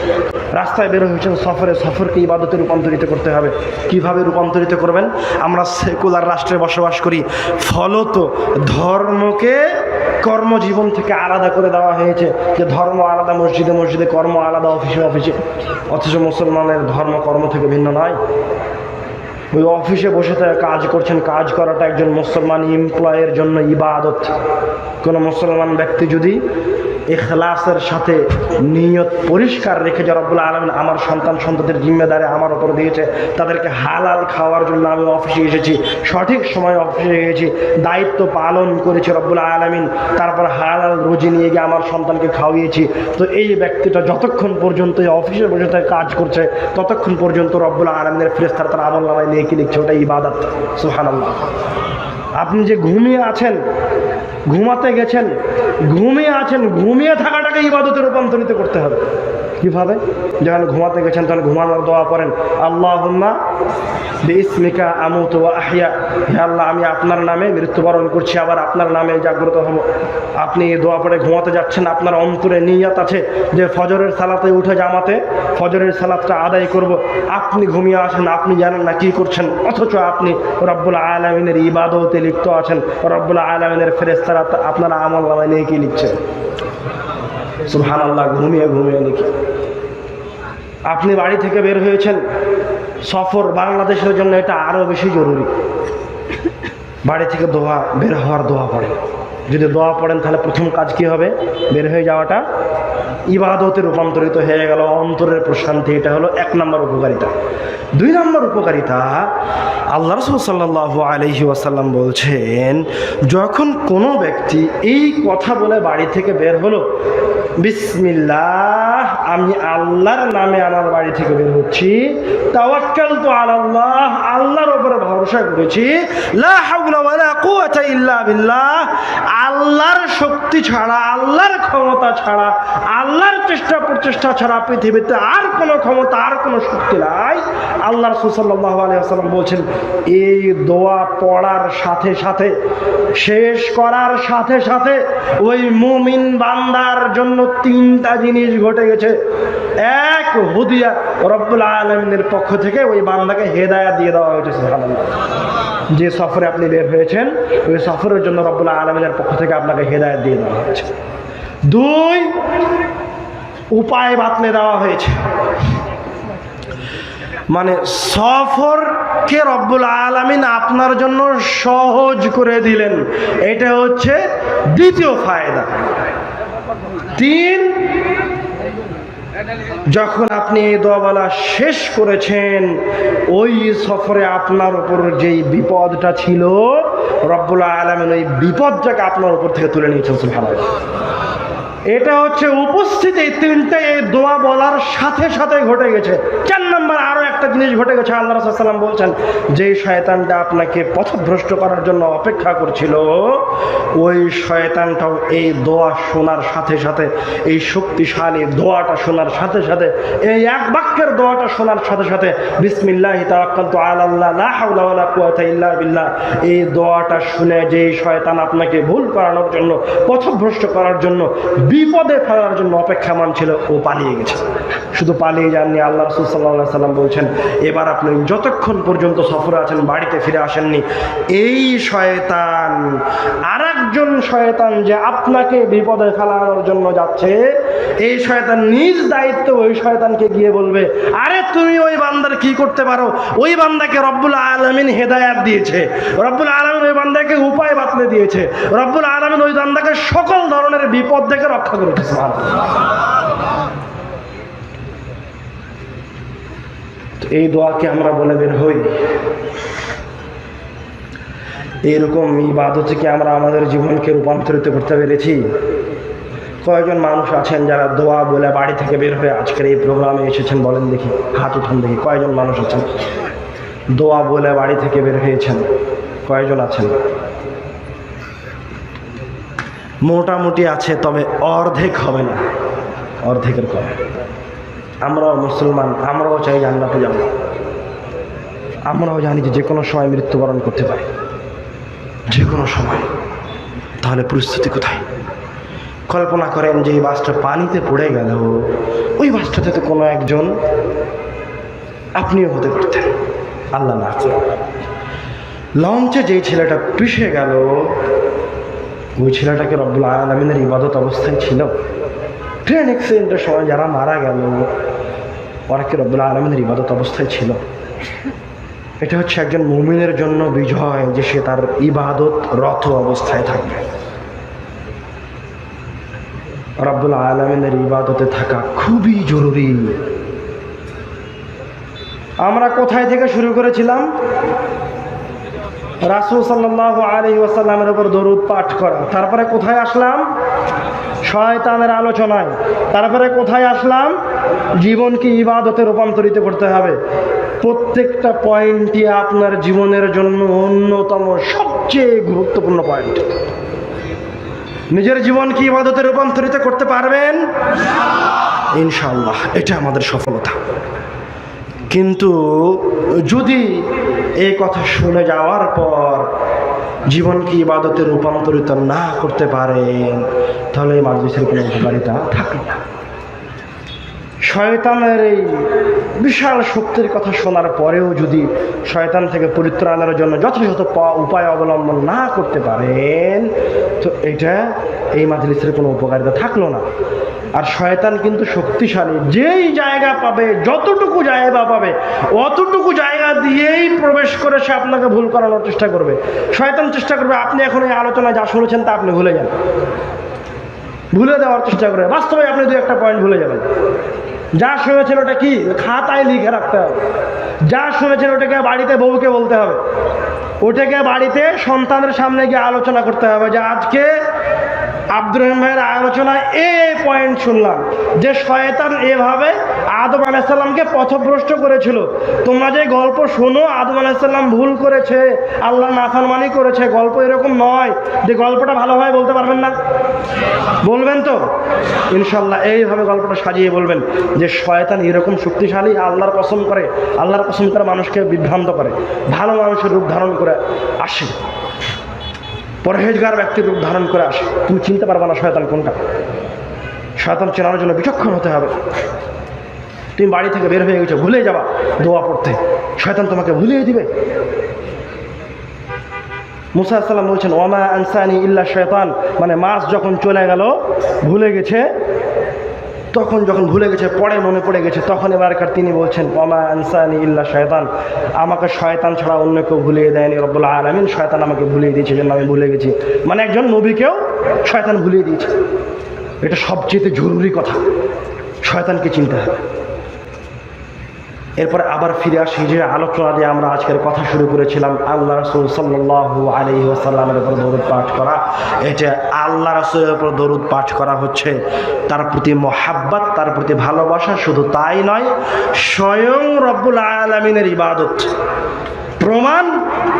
রাস্তায় বের হয়েছেন সফরে, সফরকে ইবাদতে রূপান্তরিত করতে হবে। কিভাবে রূপান্তরিত করবেন? আমরা সেকুলার রাষ্ট্রে বসবাস করি, ফলত ধর্মকে কর্মজীবন থেকে আলাদা করে দেওয়া হয়েছে। যে ধর্ম আলাদা মসজিদে মসজিদে, কর্ম আলাদা অফিসে অফিসে। অথচ মুসলমানের ধর্ম কর্ম থেকে ভিন্ন নয়। ওই অফিসে বসে থেকে কাজ করছেন, কাজ করাটা একজন মুসলমান এমপ্লয়ের জন্য ইবাদত। কোনো মুসলমান ব্যক্তি যদি ইখলাসের সাথে নিয়ত পরিষ্কার রেখে, যে রব্বুল আলামিন আমার সন্তান সন্ততির জিম্মেদারি আমার ওপর দিয়েছে, তাদেরকে হালাল খাওয়ার জন্য আমি অফিসে এসেছি, সঠিক সময় অফিসে গিয়েছি, দায়িত্ব পালন করেছি রব্বুল আলামিন, তারপর হালাল রুজি নিয়ে গিয়ে আমার সন্তানকে খাওয়িয়েছি, তো এই ব্যক্তিটা যতক্ষণ পর্যন্ত এই অফিসে বসে থেকে কাজ করছে, ততক্ষণ পর্যন্ত রব্বুল আলামিনের ফেরেশতারা তার আমলনামায় নেকি লিখছে। ওটা ইবাদত। সুবহানাল্লাহ। আপনি যে ঘুমিয়ে আছেন, ঘুমাতে গেছেন, ঘুমিয়ে আছেন, ঘুমিয়ে থাকাটাকে ইবাদতে রূপান্তরিত করতে হবে। কিভাবে? যখন ঘুমাতে গেছেন তখন ঘুমানোর দোয়া করেন, আল্লাহুম্মা বিইসমিকা আমুতু ওয়া আহইয়া। হে আল্লাহ, আমি আপনার নামে মৃত্যুবরণ করছি, আবার আপনার নামে জাগ্রত হব। আপনি এই দোয়া পড়ে ঘুমাতে যাচ্ছেন, আপনার অন্তরে নিয়ত আছে যে ফজরের সালাতে উঠে জামাতে ফজরের সালাতটা আদায় করব। আপনি ঘুমিয়ে আছেন, আপনি জানেন না কি করছেন, অথচ আপনি রব্বুল আলামিনের ইবাদতে লিপ্ত আছেন। রব্বুল আলামিনের ফেরেশতারা আপনার আমলনামায় নেকি লিখছে। সুবহানাল্লাহ। ঘুমিয়ে ঘুমিয়ে লিখে। আপনি বাড়ি থেকে বের হয়েছেন সফর, বাংলাদেশের জন্য এটা আরও বেশি জরুরি। বাড়ি থেকে বের হওয়ার দোয়া পড়েন। যদি দোয়া পড়েন তাহলে প্রথম কাজ কি হবে? বের হয়ে যাওয়াটা ইবাদতে রূপান্তরিত হয়ে গেল, অন্তরের প্রশান্তি। এটা হলো 1 নম্বর উপকারিতা। 2 নম্বর উপকারিতা, আল্লাহ রাসূল সাল্লাল্লাহু আলাইহি ওয়াসাল্লাম বলছেন, যখন কোনো ব্যক্তি এই কথা বলে বাড়ি থেকে বের হলো, বিসমিল্লাহ, আমি আল্লাহর নামে আমার বাড়ি থেকে বের হচ্ছি, তাওয়াক্কালতু আলাল্লাহ, আল্লাহর উপরে ভরসা করেছি, লা হাওলা ওয়ালা কুওয়াতা ইল্লা বিল্লাহ, আল্লাহর শক্তি ছাড়া, আল্লাহর ক্ষমতা ছাড়া, আল্লাহর চেষ্টা প্রচেষ্টা ছাড়া পৃথিবীতে আর কোনো ক্ষমতা, আর কোনো শক্তি নাই। আল্লাহ রাসূল সাল্লাল্লাহু আলাইহি ওয়াসাল্লাম বলছেন, এই দোয়া পড়ার সাথে সাথে, শেষ করার সাথে সাথে ওই মুমিন বান্দার জন্য 3টা জিনিস ঘটে গেছে। 1, হুদিয়া, রব্বুল আলামিনের পক্ষ থেকে ওই বান্দাকে হেদায়েত দিয়ে দেওয়া হয়েছে। সুবহানাল্লাহ। যে সফরে আপনি বের হয়েছেন, ওই সফরের জন্য রব্বুল আলামিনের পক্ষ থেকে আপনাকে হেদায়েত দিয়ে দেওয়া হয়েছে। 2, উপায় বাতলে দেওয়া হয়েছে। মানে সফরকে রব্বুল আলামিন আপনার জন্য সহজ করে দিলেন, এটা হচ্ছে 2য় ফায়দা। 3, যখন আপনি এই দোয়াওয়ালা শেষ করেছেন, ওই সফরে আপনার উপর যেই বিপদটা ছিল, রব্বুল আলামিন ওই বিপদটাকে আপনার উপর থেকে তুলে নিয়েছেন। সুবহানাল্লাহ। এটা হচ্ছে উপস্থিতি 3টে এই দোয়া বলার সাথে সাথে ঘটে গেছে। 4 নম্বর আরো একটা জিনিস ঘটে গেছে। আল্লাহ রাসূল সাল্লাল্লাহু আলাইহি ওয়াসাল্লাম বলছেন, যে শয়তানটা আপনাকে পথভ্রষ্ট করার জন্য অপেক্ষা করছিল, ওই শয়তানটাও এই দোয়া শোনার সাথে সাথে, এই শক্তিশালী দোয়াটা শোনার সাথে সাথে, এই এক বাক্যের দোয়াটা শোনার সাথে সাথে, বিসমিল্লাহি তাওয়াক্কালতু আলাল্লাহ লা হাওলা ওয়ালা কুওয়াতা ইল্লা বিল্লাহ, এই দোয়াটা শুনে যে শয়তান আপনাকে ভুল করানোর জন্য, পথভ্রষ্ট করার জন্য, বিপদে ফেলার জন্য অপেক্ষামান ছিল, ও পালিয়ে গেছে। শুধু পালিয়ে যাননি, আল্লাহ রাসূল সাল্লাল্লাহু আলাইহি ওয়াসাল্লাম বলছেন, এবার আপনি যতক্ষণ পর্যন্ত সফরে আছেন, বাড়িতে ফিরে আসেননি, এই শয়তান, আরেকজন শয়তান যে আপনাকে বিপদে ফেলানোর জন্য যাচ্ছে, এই শয়তান নিজ দায়িত্বে ওই শয়তানকে গিয়ে বলবে, আরে তুমি ওই বান্দার কি করতে পারো, ওই বান্দাকে রব্বুল আলামিন হেদায়েত দিয়েছে, রব্বুল আলামিন ওই বান্দাকে উপায় বাতলে দিয়েছে, রব্বুল আলামিন ওই বান্দাকে সকল ধরনের বিপদ থেকে রক্ষা করেছে। এই দোয়াকে আমরা বলে বের হই। এইরকম ইবাদতে কি আমরা আমাদের জীবনকে রূপান্তরিত করতে পেরেছি? কয়েকজন মানুষ আছেন যারা দোয়া বলে বাড়ি থেকে বের হয়ে আজকের এই প্রোগ্রামে এসেছেন? বলেন দেখি, হাত উঠান দেখি। কয়েকজন মানুষ আছেন দোয়া বলে বাড়ি থেকে বের হয়েছেন? কয়েকজন আছেন? মোটামুটি আছে, তবে অর্ধেক হবে না, অর্ধেকের কম। আমরাও মুসলমান, আমরাও চাই জান্নাতে যাব, আমরাও জানি যে কোনো সময় মৃত্যুবরণ করতে পারি, যে কোনো সময়। তাহলে পরিস্থিতি কোথায়? কল্পনা করেন যে এই বাসটা পানিতে পড়ে গেল, ওই বাসটাতে তো কোনো একজন আপনিও হতে পারতেন, আল্লাহ না করে। লঞ্চে যেই ছেলেটা পিষে গেল, ওই ছেলেটাকে রব্বুল আলামিনের ইবাদত অবস্থায় ছিল। ট্রেন অ্যাক্সিডেন্টের সময় যারা মারা গেল, ওরা কি রব্বুল আলামিনের ইবাদত অবস্থায় ছিল? এটা হচ্ছে একজন মুমিনের জন্য বিজয়, যে সে তার ইবাদত রত অবস্থায় থাকবে। রব্বুল আলামিনের ইবাদতে থাকা খুবই জরুরি। আমরা কোথায় থেকে শুরু করেছিলাম? রাসূল সাল্লাল্লাহু আলাইহি ওয়াসাল্লামের উপর দরুদ পাঠ করা। তারপরে কোথায় আসলাম? শয়তানের আলোচনায়। তারপরে কোথায় আসলাম? জীবনকে ইবাদতে রূপান্তরিত করতে হবে। প্রত্যেকটা পয়েন্টই আপনার জীবনের জন্য অন্যতম সবচেয়ে গুরুত্বপূর্ণ পয়েন্ট। নিজের জীবনকে ইবাদতে রূপান্তরিত করতে পারবেন ইনশাআল্লাহ, এটা আমাদের সফলতা। কিন্তু যদি এই কথা শুনে যাওয়ার পর জীবনকে ইবাদতে রূপান্তরিত না করতে পারেন, তাহলে এই মাজলিসের কোনো উপকারিতা থাকবে না। শয়তানের এই বিশাল শক্তির কথা শোনার পরেও যদি শয়তান থেকে পরিত্রাণের জন্য যথাযথ উপায় অবলম্বন না করতে পারেন, তো এটা এই মাজলিসের কোনো উপকারিতা থাকলো না। আর শয়তান কিন্তু শক্তিশালী, যেই জায়গা পাবে, যতটুকু জায়গা পাবে, অতটুকু জায়গা দিয়েই প্রবেশ করে সে আপনাকে ভুল করানোর চেষ্টা করবে। শয়তান চেষ্টা করবে আপনি এখন এই আলোচনায় যা শুনেছেন তা আপনি ভুলে যান। ভুলে দেওয়ার চেষ্টা করে। বাস্তবে আপনি দু একটা পয়েন্ট ভুলে যাবেন। যা শুনেছেন ওটা কি খাতায় লিখে রাখতে হবে। যা শুনেছেন ওটাকে বাড়িতে বউকে বলতে হবে, ওটাকে বাড়িতে সন্তানের সামনে গিয়ে আলোচনা করতে হবে যে আজকে আব্দুর রহিম ভাইয়ের আলোচনায় পয়েন্ট শুনলাম যে শয়তান এভাবে আদম আলাইহিস সালামকে পথভ্রষ্ট করেছিল। তোমরা যে গল্প শোনো আদম আলাইহিস সালাম ভুল করেছে, আল্লাহ নাফরমানি করেছে, গল্প এরকম নয়। যে গল্পটা ভালোভাবে বলতে পারবেন না? বলবেন তো ইনশাল্লাহ। এইভাবে গল্পটা সাজিয়ে বলবেন যে শয়তান এরকম শক্তিশালী, আল্লাহর কসম করে, আল্লাহর কসম করে মানুষকে বিভ্রান্ত করে, ভালো মানুষের রূপ ধারণ করে আসে, পরহেজগার ব্যক্তির রূপ ধারণ করে আসে। তুমি চিনতে পারবে না শয়তান কোনটা। শয়তান চেনার জন্য বিচক্ষণ হতে হবে। তুমি বাড়ি থেকে বের হয়ে গেছো, ভুলে যাবা দোয়া পড়তে, শয়তান তোমাকে ভুলিয়ে দিবে। মুসা আলাইহিস সালাম বলছেন ওমা আনসানি ইল্লা শয়তান, মানে মাস যখন চলে গেল, ভুলে গেছে, তখন যখন ভুলে গেছে, পরে মনে পড়ে গেছে, তখন এবারকার তিনি বলছেন ওমা আনসানি ইল্লা শয়তান, আমাকে শয়তান ছাড়া অন্য কেউ ভুলিয়ে দেয়নি রব্বুল আলামিন, শয়তান আমাকে ভুলিয়ে দিয়েছে, জন্য আমি ভুলে গেছি। মানে একজন নবীকেও শয়তান ভুলিয়ে দিয়েছে। এটা সবচেয়ে জরুরি কথা, শয়তানকে চিনতে হবে। এরপরে আবার ফিরে আসি যে আলোচনা দিয়ে আমরা আজকের কথা শুরু করেছিলাম, আল্লাহ রাসূল সাল্লাল্লাহু আলাইহি ওয়াসাল্লামের উপর দরুদ পাঠ করা। এটা আল্লাহ রাসূলের উপর দরুদ পাঠ করা হচ্ছে তার প্রতি মহাব্বত, তার প্রতি ভালোবাসা। শুধু তাই নয়, স্বয়ং রব্বুল আলামিনের ইবাদত।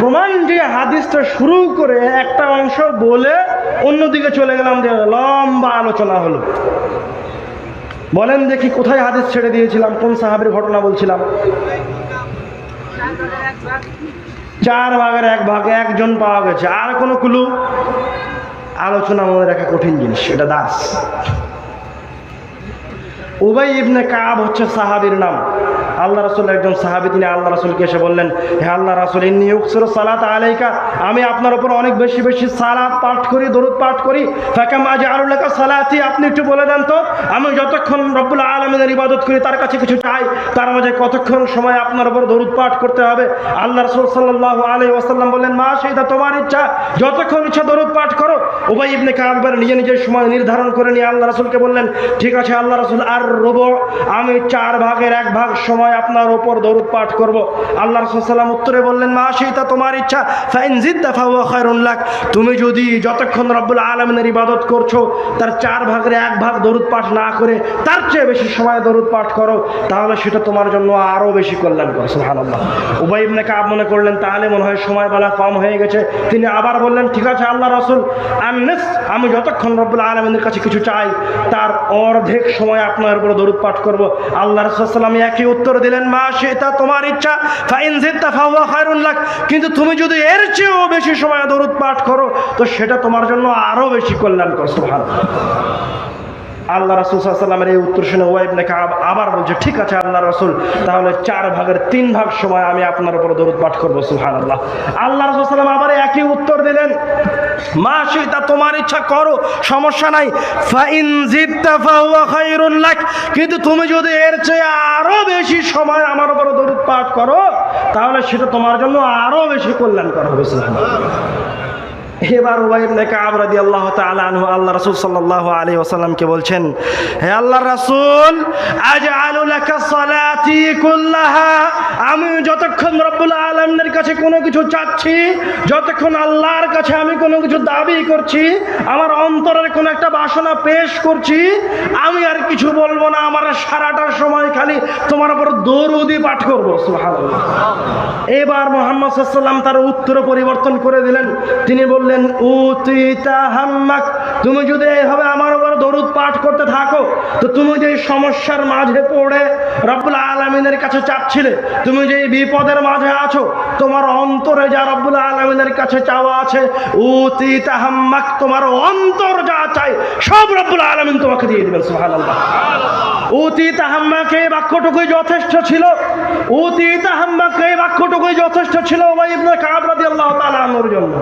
প্রমাণ যে হাদিসটা শুরু করে একটা অংশ বলে অন্যদিকে চলে গেলাম, যে লম্বা আলোচনা হলো। বলেন দেখি কোথায় হাদিস ছেড়ে দিয়েছিলাম, কোন সাহাবীর ঘটনা বলছিলাম? 4 ভাগের 1 ভাগে একজন পাওয়া গেছে। আর কোনো ক্লু? আলোচনা মনে রাখা কঠিন জিনিস, এটা দাস। উবাই ইবনে কাব হচ্ছে সাহাবীর নাম। আল্লাহ রাসূলের একজন সাহাবী, তিনি আল্লাহ রাসূলকে এসে বললেন, হে আল্লাহ রাসূল, ইন্নী উকসিরু সালাত আলাইকা, আমি আপনার উপর অনেক বেশি বেশি সালাত পাঠ করি, দরুদ পাঠ করি। ফাকাম আজআলু লাকা সালাতি, আপনি একটু বলে দেন তো আমি যতক্ষণ রব্বুল আলামিনের ইবাদত করি, তার কাছে কিছু চাই, তার মাঝে কতক্ষণ সময় আপনার উপর দরুদ পাঠ করতে হবে? আল্লাহ রাসূল সাল্লাল্লাহু আলাইহি ওয়াসাল্লাম বললেন, মা সেটা তোমার ইচ্ছা, যতক্ষণ ইচ্ছা দরুদ পাঠ করো। উবাই ইবনে কাব নিজে নিজের সময় নির্ধারণ করে নিয়ে আল্লাহ রাসূলকে বললেন, ঠিক আছে আল্লাহ রাসূল, আর রুবু, আমি 4 ভাগের 1 ভাগ সময় আপনার উপর দরুদ পাঠ করব। আল্লাহ রাসূল সাল্লাল্লাহু আলাইহি ওয়াসাল্লাম উত্তরে বললেন, মা সেটা তোমার ইচ্ছা, ফাইন জিদতা ফাহুয়া খায়রুন লাক, তুমি যদি যতক্ষণ রব্বুল আলামিনের ইবাদত করছো তার 4 ভাগের 1 ভাগ দরুদ পাঠ না করে তার চেয়ে বেশি সময় দরুদ পাঠ করো, তাহলে সেটা তোমার জন্য আরো বেশি কল্যাণকর। সুবহানাল্লাহ। উবাই ইবনে কাব মনে করলেন তাহলে মনে হয় সময় বেলা কম হয়ে গেছে। তিনি আবার বললেন, ঠিক আছে আল্লাহ রাসূল, আননিস, আমি যতক্ষণ রব্বুল আলামিনের কাছে কিছু চাই তার অর্ধেক সময় আপনার উপর দরুদ পাঠ করব। আল্লাহ রাসূল সাল্লাল্লাহু আলাইহি ওয়াসাল্লাম একই উত্তর দিলেন, মা সেটা তোমার ইচ্ছা, ফাইন জিদতা ফাহুয়া খায়রুন লাক, কিন্তু তুমি যদি এর চেয়েও বেশি সময় দরুদ পাঠ করো তো সেটা তোমার জন্য আরো বেশি কল্যাণকর। সুবহানাল্লাহ। আল্লাহ রাসূল সাল্লাল্লাহু আলাইহি ওয়াসাল্লামের এই উত্তর শুনে উবাই ইবনে কাব আবার বলছে, ঠিক আছে আল্লাহ রাসূল, তাহলে 4 ভাগের 3 ভাগ সময় আমি আপনার উপর দরুদ পাঠ করব। সুবহানাল্লাহ। আল্লাহ রাসূল সাল্লাল্লাহু আলাইহি ওয়াসাল্লাম আবার একই উত্তর দিলেন, মা সেটা তোমার ইচ্ছা করো, সমস্যা নাই, ফাইন জিদতা ফাহুয়া খায়রুন লাক, কিন্তু তুমি যদি এর চেয়ে আরো বেশি সময় আমার উপর দরুদ পাঠ করো তাহলে সেটা তোমার জন্য আরো বেশি কল্যাণকর হবে। সুবহানাল্লাহ। এবার উবাই ইবনে কাব রাদিয়াল্লাহু তাআলা আনহু আল্লাহ রাসূল সাল্লাল্লাহু আলাইহি ওয়াসাল্লামকে বলছেন, হে আল্লাহর রাসূল, আজআলু লাকা সালাতি কুল্লাহা, আমি যতক্ষণ রব্বুল আলামিনের কাছে কোনো কিছু চাচ্ছি, যতক্ষণ আল্লাহর কাছে আমি কোনো কিছু দাবি করছি, আমার অন্তরের কোনো একটা বাসনা পেশ করছি, আমি আর কিছু বলবো না, আমার সারাটা সময় খালি তোমার উপর দরুদই পাঠ করব। সুবহানাল্লাহ। এবার মুহাম্মদ সাল্লাল্লাহু আলাইহি ওয়াসাল্লাম তার উত্তর পরিবর্তন করে দিলেন। তিনি বললেন, উতিতা হাম্মাক, তুমি যদি এইভাবে আমার উপর দরুদ পাঠ করতে থাকো তো তুমি যে সমস্যার মাঝে পড়ে রব্বুল আলামিনের কাছে চাচ্ছিলে, তুমি যে বিপদের মাঝে আছো, তোমার অন্তরে যা রব্বুল আলামিনের কাছে চাওয়া আছে, উতিতা হাম্মাক, তোমার অন্তর যা চাই সব রব্বুল আলামিন তোমাকে দিয়ে দিবেন। সুবহানাল্লাহ। উতিতা হাম্মাক, এই বাক্যটুকুই যথেষ্ট ছিল। উতিতা হাম্মাক, এই বাক্যটুকুই যথেষ্ট ছিল উবাই ইবনে কাব রাদিয়াল্লাহু তাআলা আনহুর জন্য।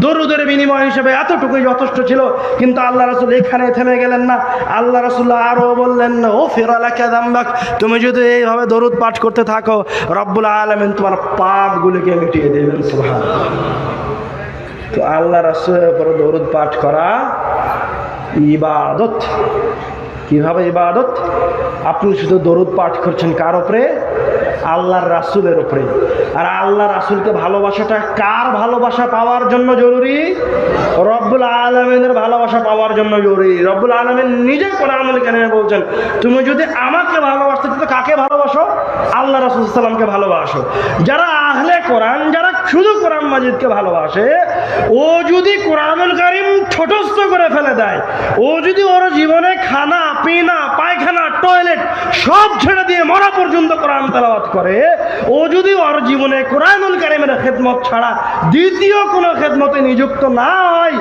দরুদের বিনিময় হিসেবে এতটুকুই যথেষ্ট ছিল। কিন্তু আল্লাহ রাসূল এখানে থেমে গেলেন না। আল্লাহ রাসূল আরো বললেন, ও ফিরালাকা যামবাক, তুমি যদি এইভাবে দরুদ পাঠ করতে থাকো রব্বুল আলামিন তোমার পাপগুলোকে মিটিয়ে দেবেন। সুবহানাল্লাহ। তো আল্লাহ রাসূলের উপর দরুদ পাঠ করা ইবাদত। কিভাবে ইবাদত? আপনি শুধু দরুদ পাঠ করছেন কার উপরে? আল্লাহর রাসূলের উপরে। আর আল্লাহ রাসূলকে ভালোবাসাটা কার ভালোবাসা পাওয়ার জন্য জরুরি? রব্বুল আলামিনের ভালোবাসা পাওয়ার জন্য জরুরি। রব্বুল আলামিন নিজে কোরআনুল কারীমে বলছেন, তুমি যদি আমাকে ভালোবাসতে তো কাকে ভালোবাসো? আল্লাহ রাসূল সাল্লাল্লাহু আলাইহি ওয়াসাল্লামকে ভালোবাসো। যারা আহলে কোরআন, যারা শুধু কোরআন মাজিদকে ভালোবাসে, ও যদি কোরআনুল কারীম ছোটস্থ করে ফেলে দেয়, ও যদি ওর জীবনে খানা পিনা পায়খানা টয়লেট সব ছেড়ে দিয়ে মরা পর্যন্ত কোরআন তেলাওয়াত করে, ও যদি ওর জীবনে কোরআনুল কারীমের খেদমত ছাড়া দ্বিতীয় কোনো খেদমতে নিযুক্ত না হয়,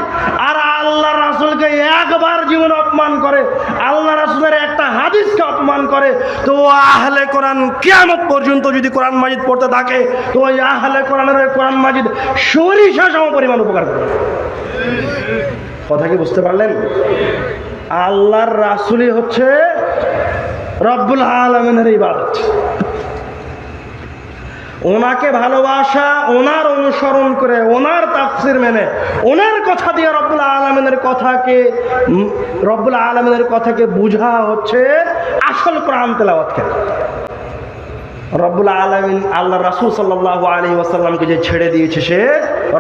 আর আল্লাহ রাসূলকে একবার জীবনে অপমান করে, আল্লাহ রাসূলের একটা হাদিসকে অপমান করে, তো ও আহলে কোরআন কিয়ামত পর্যন্ত যদি কোরআন মাজিদ পড়তে থাকে, তো ওই আহলে কোরআনের কোরআন মাজিদ সরিষা সম পরিমাণ উপকার করে। কথা কি বুঝতে পারলেন? আল্লাহর রাসূলই হচ্ছে রব্বুল আলামিনের ইবাদত। ওনাকে ভালোবাসা, ওনার অনুসরণ করে, ওনার তাফসীর মেনে, ওনার কথা দিয়ে রব্বুল আলামিনের কথাকে বুঝা হচ্ছে আসল কোরআন তেলাওয়াতকে। রব্বুল আলামিন আল্লাহ রাসূল সাল্লাল্লাহু আলাইহি ওয়াসাল্লামকে যে ছেড়ে দিয়েছে, সে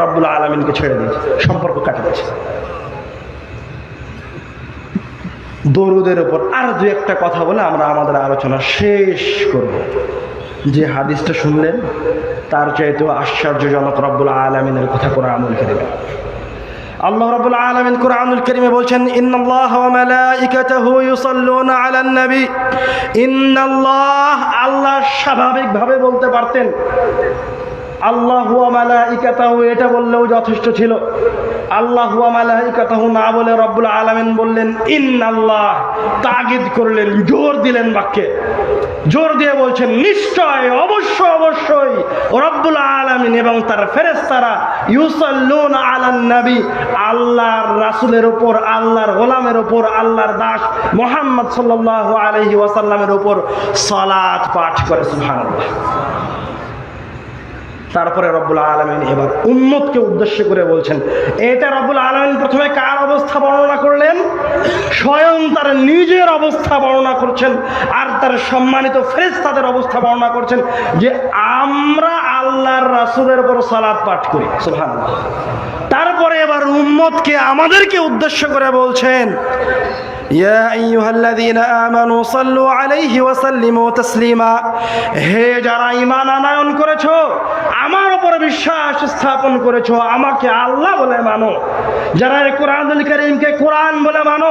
রব্বুল আলামিনকে ছেড়ে দিয়েছে, সম্পর্ক কাটে গেছে। দরুদের উপর আর দু একটা কথা বলে আমরা আমাদের আলোচনা শেষ করব। যে হাদিসটা শুনলেন তার চাইতেও আশ্চর্যজনক রব্বুল আলামিনের কথা কোরআনুল কারীমে। আল্লাহ রাব্বুল আলামিন কোরআনুল কারীমে বলছেন, ইন্নাল্লাহা ওয়া মালাইকাতাহু ইউসাল্লুনা আলান নবী। ইন্নাল্লাহ, আল্লাহ স্বাভাবিকভাবে বলতে পারতেন আল্লাহু ওয়া মালাইকাতাহু, এটা বললেও যথেষ্ট ছিল। আল্লাহু ওয়া মালাইকাতাহু না বলে রব্বুল আলামিন বললেন ইন্নাল্লাহ, তাগিদ করলেন, জোর দিলেন বাক্যে, জোর দিয়ে বলছেন নিশ্চয়, অবশ্যই রব্বুল আলামিন এবং তার ফেরেশতারা ইউসাল্লুনা আলান নবী, আল্লাহর রাসূলের উপর, আল্লাহর গোলামের উপর, আল্লাহর দাস মুহাম্মদ সাল্লাল্লাহু আলাইহি ওয়াসাল্লামের উপর সালাত পাঠ করে। সুবহানাল্লাহ। তারপরে রব্বুল আলামিন এবার উম্মতকে উদ্দেশ্য করে বলছেন, এটা রব্বুল আলামিন প্রথমে কার অবস্থা বর্ণনা করলেন? স্বয়ং তার নিজের অবস্থা বর্ণনা করছেন, আর তার সম্মানিত ফেরেশতাদের অবস্থা বর্ণনা করছেন যে আমরা আল্লাহর রাসূলের উপর সালাত পাঠ করি। সুবহানাল্লাহ। তারপরে এবার উম্মতকে, আমাদেরকে উদ্দেশ্য করে বলছেন, ইয়া আইয়ুহাল্লাযীনা আমানু সাল্লু আলাইহি ওয়া সাল্লিমু তাসলিমা, হে যারা ঈমান আনয়ন করেছো, আমার উপর বিশ্বাস স্থাপন করেছো, আমাকে আল্লাহ বলে মানো, যারা এই কোরআনুল কারীমকে কোরআন বলে মানো,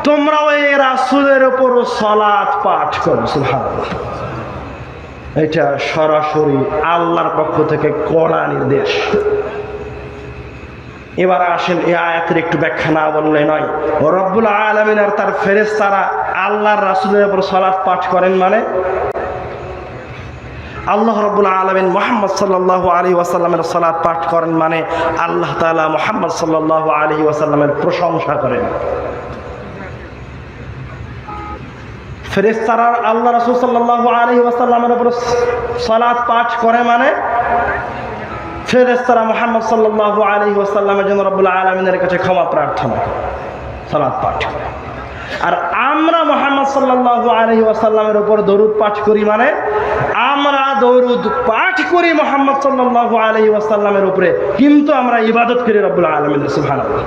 তোমরা ওই রাসূলের উপর সালাত পাঠ করো। সুবহানাল্লাহ। এটা সরাসরি আল্লাহর পক্ষ থেকে কড়া নির্দেশ। এবার আসেন এই আয়াতের একটু ব্যাখ্যা না বললে নয়। রব্বুল আলামিন আর তার ফেরেশতারা আল্লাহর রাসূলের উপর সালাত পাঠ করেন মানে, আল্লাহ রব্বুল আলামিন মুহাম্মদ সাল্লাল্লাহু আলাইহি ওয়াসাল্লামের সালাত পাঠ করেন মানে আল্লাহ তাআলা মুহাম্মদ সাল্লাল্লাহু আলাইহি ওয়াসাল্লামের প্রশংসা করেন। ফেরেশতারা আল্লাহ রাসূল সাল্লাল্লাহু আলাইহি ওয়াসাল্লামের উপর সালাত পাঠ করে মানে ফেরেশতারা মুহাম্মদ সাল্লাল্লাহু আলাইহি ওয়াসাল্লামের জন্য রব্বুল আলামিনের কাছে ক্ষমা প্রার্থনা করে সালাত পাঠ করে। আর আমরা মুহাম্মদ সাল্লাল্লাহু আলাইহি ওয়াসাল্লামের উপর দরুদ পাঠ করি মানে আমরা দরুদ পাঠ করি মুহাম্মদ সাল্লাল্লাহু আলাইহি ওয়াসাল্লামের উপরে, কিন্তু আমরা ইবাদত করি রব্বুল আলামিনের। সুবহানাল্লাহ।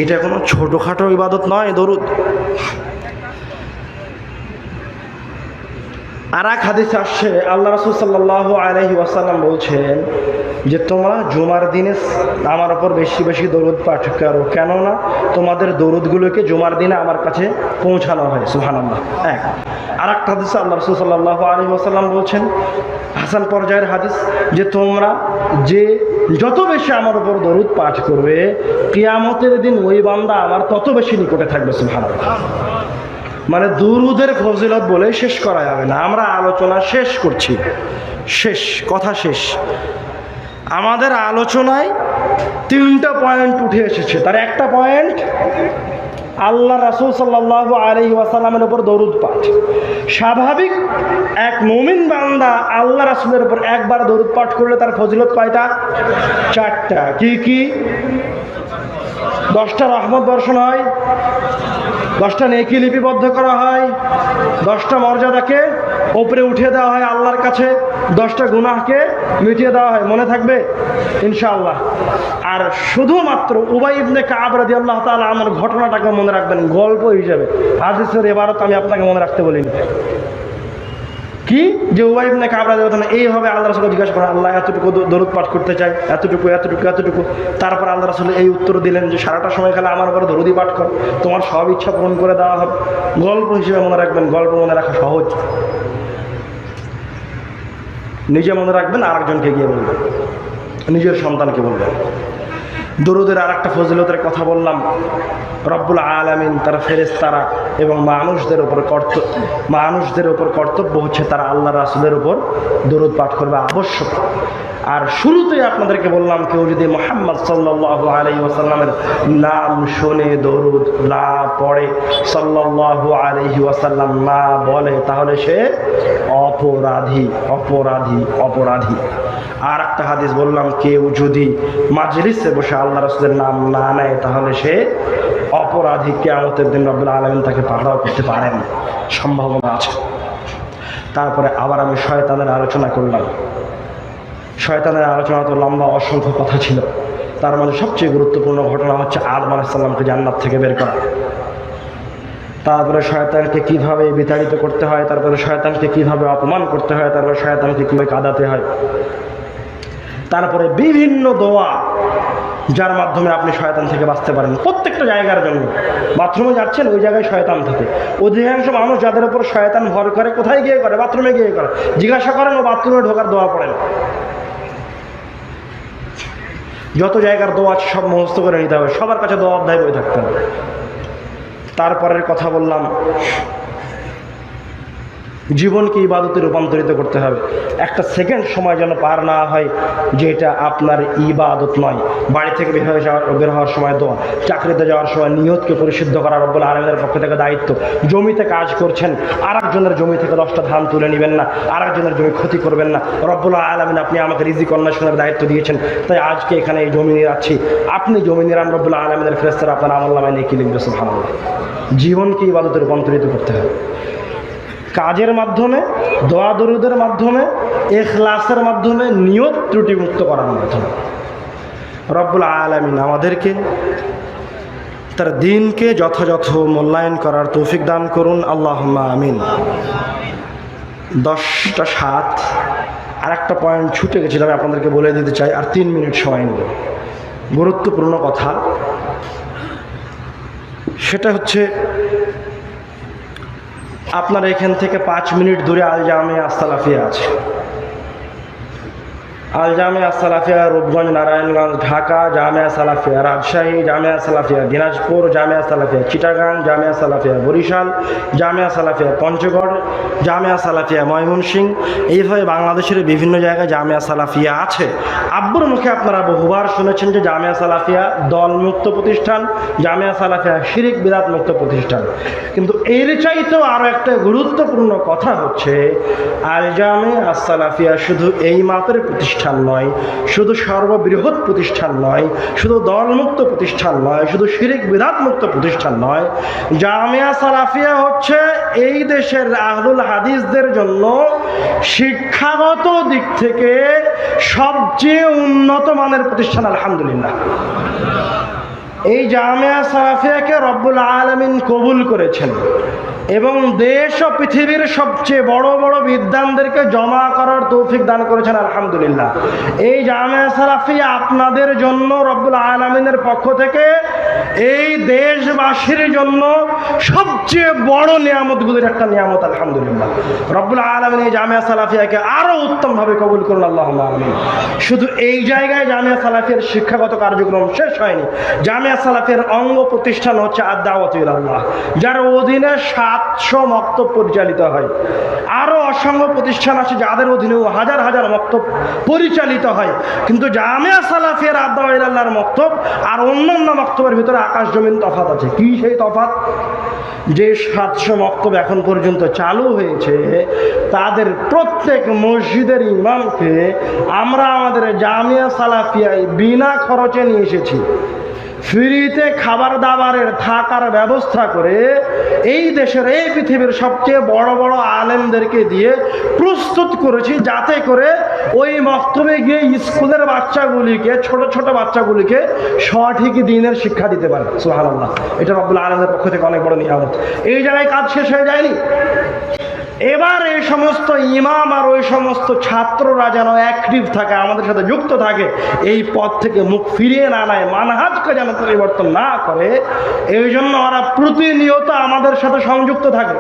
এটা কোনো ছোটখাটো ইবাদত নয় দরুদ। আর এক হাদিসে আসছে আল্লাহ রাসূল সাল্লাল্লাহু আলাইহি ওয়াসাল্লাম বলছেন যে তোমরা জুমার দিনে আমার উপর বেশি বেশি দরুদ পাঠ করো, কেননা তোমাদের দরুদগুলোকে জুমার দিনে আমার কাছে পৌঁছানো হয়। সুবহানাল্লাহ। এক আর একটা হাদিসে আল্লাহ রাসূল সাল্লাল্লাহু আলাইহি ওয়াসাল্লাম বলছেন, হাসান পর্যায়ের হাদিস, যে তোমরা যে যত বেশি আমার উপর দরুদ পাঠ করবে, কিয়ামতের দিন ওই বান্দা আমার তত বেশি নিকটে থাকবে। সুবহানাল্লাহ। মানে দুরুদের ফজিলত বলে শেষ করা যাবে না। আমরা আলোচনা শেষ করছি, শেষ কথা শেষ। আমাদের আলোচনায় 3টা পয়েন্ট উঠে এসেছে। তার একটা পয়েন্ট আল্লাহ রাসূল সাল্লাল্লাহু আলাইহি ওয়াসাল্লামের উপর দরুদ পাঠ। স্বাভাবিক এক মুমিন বান্দা আল্লাহ রাসূলের উপর একবার দরুদ পাঠ করলে তার ফজিলত কয়টা? 4টা। কি কি? 10টা রহমত বর্ষণ হয়, 10টা নেকি লিপিবদ্ধ করা হয়, 10টা মর্যাদাকে ওপরে উঠিয়ে দেওয়া হয় আল্লাহর কাছে, 10টা গুনাহকে মিটিয়ে দেওয়া হয়। মনে থাকবে ইনশাআল্লাহ। আর শুধুমাত্র উবাই ইবনে কাব রাদিয়াল্লাহু তাআলা আমার ঘটনাটাকে মনে রাখবেন গল্প হিসেবে, হাদিসের ইবারত আমি আপনাকে মনে রাখতে বলিনি। কি যে উবাই ইবনে কাব রাদিয়াল্লাহু তাআলা এইভাবে আল্লাহ রাসূলকে জিজ্ঞাসা করেন, আল্লাহ এতটুকু দরুদ পাঠ করতে চাই, এতটুকু এতটুকু এতটুকু। তারপর আল্লাহ রাসূল এই উত্তর দিলেন যে সারাটা সময় খালি আমার উপরে দরুদই পাঠ কর, তোমার সব ইচ্ছা পূরণ করে দেওয়া হবে। গল্প হিসেবে মনে রাখবেন, গল্প মনে রাখা সহজ। নিজে মনে রাখবেন, আরেকজনকে গিয়ে বলবেন, নিজের সন্তানকে বলবেন। দরুদের আর একটা ফজিলতের কথা বললাম, রব্বুল আলামিন তার ফেরেশতারা এবং মানুষদের উপর কর্তব্য হচ্ছে তারা আল্লাহ রাসূলের উপর দরুদ পাঠ করবে, আবশ্যক। আর শুরুতেই আপনাদেরকে বললাম, কেউ যদি মুহাম্মদ সাল্লাল্লাহু আলাইহি ওয়াসাল্লামের নাম শুনে দরুদ না পড়ে, সাল্লাল্লাহু আলাইহি ওয়াসাল্লাম না বলে, তাহলে সে অপরাধী অপরাধী অপরাধী। আর একটা হাদিস বললাম, কেউ যদি মাজলিসে বসে আল্লাহ রাসূলের নাম না নেয়, তাহলে সে অপরাধী। কিয়ামতের দিন রব্বুল আলামিন তাকে পাকড়াও করতে পারেন, সম্ভাবনা আছে। তারপরে আবার আমি শয়তানের আলোচনা করলাম। শয়তানের আলোচনা তো লম্বা, অসংখ্য কথা ছিল। তার মধ্যে সবচেয়ে গুরুত্বপূর্ণ ঘটনা হচ্ছে আদম আলাইহিস সালামকে জান্নাত থেকে বের করা। তারপরে শয়তানকে কিভাবে বিতাড়িত করতে হয়, তারপরে শয়তানকে কিভাবে অপমান করতে হয়, তারপরে শয়তানকে কিভাবে কাঁদাতে হয়, তারপরে বিভিন্ন দোয়া যার মাধ্যমে আপনি শয়তান থেকে বাঁচতে পারেন। প্রত্যেকটা জায়গার জন্য, বাথরুমে যাচ্ছেন ওই জায়গায় শয়তান থেকে। অধিকাংশ মানুষ যাদের উপর শয়তান ভর করে কোথায় গিয়ে করে? বাথরুমে গিয়ে করে। জিজ্ঞাসা করেন, ও বাথরুমে ঢোকার দোয়া পড়েন। যত জায়গার দোয়া আছে সব মুখস্থ করে নিতে হবে, সবার কাছে দোয়া অধ্যায় বই থাকতে হবে। তারপরের কথা বললাম, জীবনকে ইবাদতে রূপান্তরিত করতে হবে। একটা সেকেন্ড সময় যেন পার না হয় যে এটা আপনার ইবাদত নয়। বাড়ি থেকে বের হওয়ার সময় দোয়া, চাকরিতে যাওয়ার সময় নিয়তকে পরিশুদ্ধ করা রব্বুল আলামিনের পক্ষ থেকে দায়িত্ব। জমিতে কাজ করছেন, আরেকজনের জমি থেকে 10টা ধান তুলে নেবেন না, আরেকজনের জমি ক্ষতি করবেন না। রব্বুল আলামিন আপনি আমাকে রিজিক অন্বেষণের দায়িত্ব দিয়েছেন, তাই আজকে এখানে এই জমি নিয়ে যাচ্ছি। আপনি জমি নিরান, রব্বুল আলামিনের ফেরেশতারা আপনার আমলনামায় নেকি লিখবে। সুবহানাল্লাহ। জীবনকে ইবাদতে রূপান্তরিত করতে হবে, কাজের মাধ্যমে, দোয়া দরুদের মাধ্যমে, ইখলাসের মাধ্যমে, নিয়ত ত্রুটিমুক্ত করার মাধ্যমে। রব্বুল আলামিন আমাদেরকে তার দ্বীনকে যথাযথ মূল্যায়ন করার তৌফিক দান করুন, আল্লাহুম্মা আমিন। 10:07। আর একটা পয়েন্ট ছুটে গেছিল, আমি আপনাদেরকে বলে দিতে চাই, আর 3 মিনিট সময় নেব। গুরুত্বপূর্ণ কথা, সেটা হচ্ছে আপনার এখান থেকে 5 মিনিট দূরে আল জামিয়া আস-সালাফিয়া আছে। আল জামিয়া আস-সালাফিয়া রূপগঞ্জ, নারায়ণগঞ্জ, ঢাকা জামিয়া সালাফিয়া, রাজশাহী জামিয়া সালাফিয়া, দিনাজপুর জামিয়া সালাফিয়া, চিটাগাং জামিয়া সালাফিয়া, বরিশাল জামিয়া সালাফিয়া, পঞ্চগড় জামিয়া সালাফিয়া, ময়মনসিংহ, এইভাবে বাংলাদেশের বিভিন্ন জায়গায় জামিয়া সালাফিয়া আছে। আব্বুর মুখে আপনারা বহুবার শুনেছেন যে জামিয়া সালাফিয়া দলমুক্ত প্রতিষ্ঠান, জামিয়া সালাফিয়া শিরিক বিদআত মুক্ত প্রতিষ্ঠান। কিন্তু এর চাইতেও আরও একটা গুরুত্বপূর্ণ কথা হচ্ছে, আল জামিয়া আস-সালাফিয়া শুধু এই মাপের প্রতিষ্ঠান নয়, শুধু সর্ববৃহৎ প্রতিষ্ঠান নয়, শুধু দলমুক্ত প্রতিষ্ঠান নয়, শুধু শিরিক বিদআত মুক্ত প্রতিষ্ঠান নয়। জামিয়া সালাফিয়া হচ্ছে এই দেশের আহলুল হাদিসদের জন্য শিক্ষাগত দিক থেকে সবচেয়ে উন্নত মানের প্রতিষ্ঠান, আলহামদুলিল্লাহ। এই জামিয়া সালাফিয়াকে রব্বুল আলামিন কবুল করেছেন এবং দেশ ও পৃথিবীর সবচেয়ে বড় বড় বিদ্বানদেরকে জমা করার তৌফিক দান করেছেন, আলহামদুলিল্লাহ। এই জামিয়া সালাফিয়া আপনাদের জন্য রব্বুল আলামিনের পক্ষ থেকে এই দেশবাসীর জন্য সবচেয়ে বড় নিয়ামতগুলির একটা নিয়ামত, আলহামদুলিল্লাহ। রব্বুল আলামিন এই জামিয়া সালাফিয়াকে আরও উত্তমভাবে কবুল করুন, আল্লাহুম্মা আমিন। শুধু এই জায়গায় জামিয়া সালাফিয়ার শিক্ষাগত কার্যক্রম শেষ হয়নি। জামিয়া সালাফিয়ার অঙ্গ প্রতিষ্ঠান হচ্ছে আদ-দাওয়াতু ইলাল্লাহ, যার অধীনে 700 মক্তব পরিচালিত হয়। আরও অসংখ্য প্রতিষ্ঠান আছে যাদের অধীনেও হাজার হাজার মক্তব পরিচালিত হয়। কিন্তু জামিয়া সালাফিয়ার আদ-দাওয়া ইলাল্লাহর মক্তব আর অন্যান্য মক্তবের ভিতরে আকাশ জমিন তফাৎ আছে। কি সেই তফাৎ? যে 700 মক্তব এখন পর্যন্ত চালু হয়েছে, তাদের প্রত্যেক মসজিদের ইমামকে আমরা আমাদের জামিয়া সালাফিয়ায় বিনা খরচে নিয়ে এসেছি। ফ্রিতে খাবার দাবারের থাকার ব্যবস্থা করে এই দেশের এই পৃথিবীর সবচেয়ে বড় বড় আলেমদেরকে দিয়ে প্রস্তুত করেছি, যাতে করে ওই মক্তবে গিয়ে স্কুলের বাচ্চাগুলিকে, ছোট ছোট বাচ্চাগুলিকে সঠিক দ্বীনের শিক্ষা দিতে পারে। সুবহানাল্লাহ, এটা রব্বুল আলামিনের পক্ষ থেকে অনেক বড় নিয়ামত। এই জায়গায় কাজ শেষ হয়ে যায়নি। এবার এই সমস্ত ইমাম আর ওই সমস্ত ছাত্ররা যেন অ্যাক্টিভ থাকে, আমাদের সাথে যুক্ত থাকে, এই পথ থেকে মুখ ফিরিয়ে না নেয়, মানহাজকে যেন পরিবর্তন না করে, এই জন্য ওরা প্রতিনিয়ত আমাদের সাথে সংযুক্ত থাকে।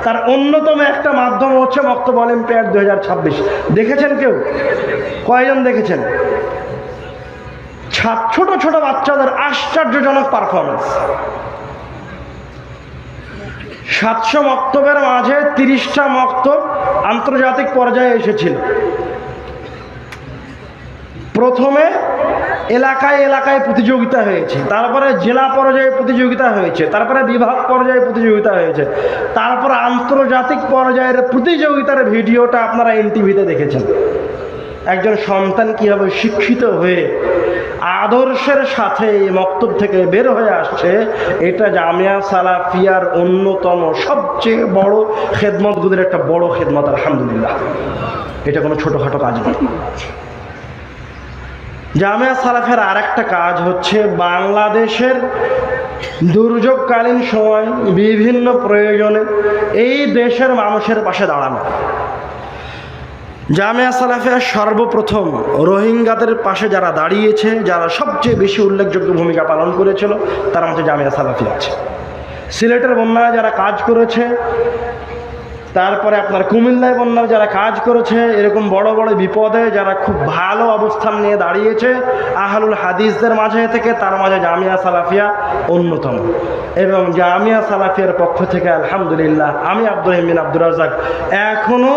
তার অন্যতম একটা মাধ্যম হচ্ছে বক্তব্য অলিম্পিয়াড 2026। দেখেছেন কেউ? কয়জন দেখেছেন? ছোট ছোট বাচ্চাদের আশ্চর্যজনক পারফরমেন্স। 700 মক্তবের মাঝে 30টা মক্তব আন্তর্জাতিক পর্যায়ে এসেছিল। প্রথমে এলাকায় এলাকায় প্রতিযোগিতা হয়েছে, তারপরে জেলা পর্যায়ে প্রতিযোগিতা হয়েছে, তারপরে বিভাগ পর্যায়ে প্রতিযোগিতা হয়েছে, তারপর আন্তর্জাতিক পর্যায়ের প্রতিযোগিতার ভিডিওটা আপনারা এনটিভিতে দেখেছেন। একজন সন্তান কীভাবে শিক্ষিত হয়ে আদর্শের সাথে এই মক্তব থেকে বের হয়ে আসছে, এটা জামিয়া সালাফিয়ার অন্যতম সবচেয়ে বড় খেদমতগুলির একটা বড় খেদমত। আলহামদুলিল্লাহ, এটা কোনো ছোটোখাটো কাজ নয়। জামিয়া সালাফের আর একটা কাজ হচ্ছে বাংলাদেশের দুর্যোগকালীন সময় বিভিন্ন প্রয়োজনে এই দেশের মানুষের পাশে দাঁড়ানো। জামিয়া সালাফিয়া সর্বপ্রথম রোহিঙ্গাদের পাশে যারা দাঁড়িয়েছে, যারা সবচেয়ে বেশি উল্লেখযোগ্য ভূমিকা পালন করেছিল, তার মধ্যে জামিয়া সালাফিয়া আছে। সিলেটের বন্যায় যারা কাজ করেছে, তারপরে আপনার কুমিল্লায় বন্যায় যারা কাজ করেছে, এরকম বড় বড় বিপদে যারা খুব ভালো অবস্থান নিয়ে দাঁড়িয়েছে আহলুল হাদিসদের মাঝে থেকে, তার মাঝে জামিয়া সালাফিয়া অন্যতম। এবং জামিয়া সালাফিয়ার পক্ষ থেকে আলহামদুলিল্লাহ আমি আব্দুর রহিম বিন আব্দুর রাজ্জাক এখনও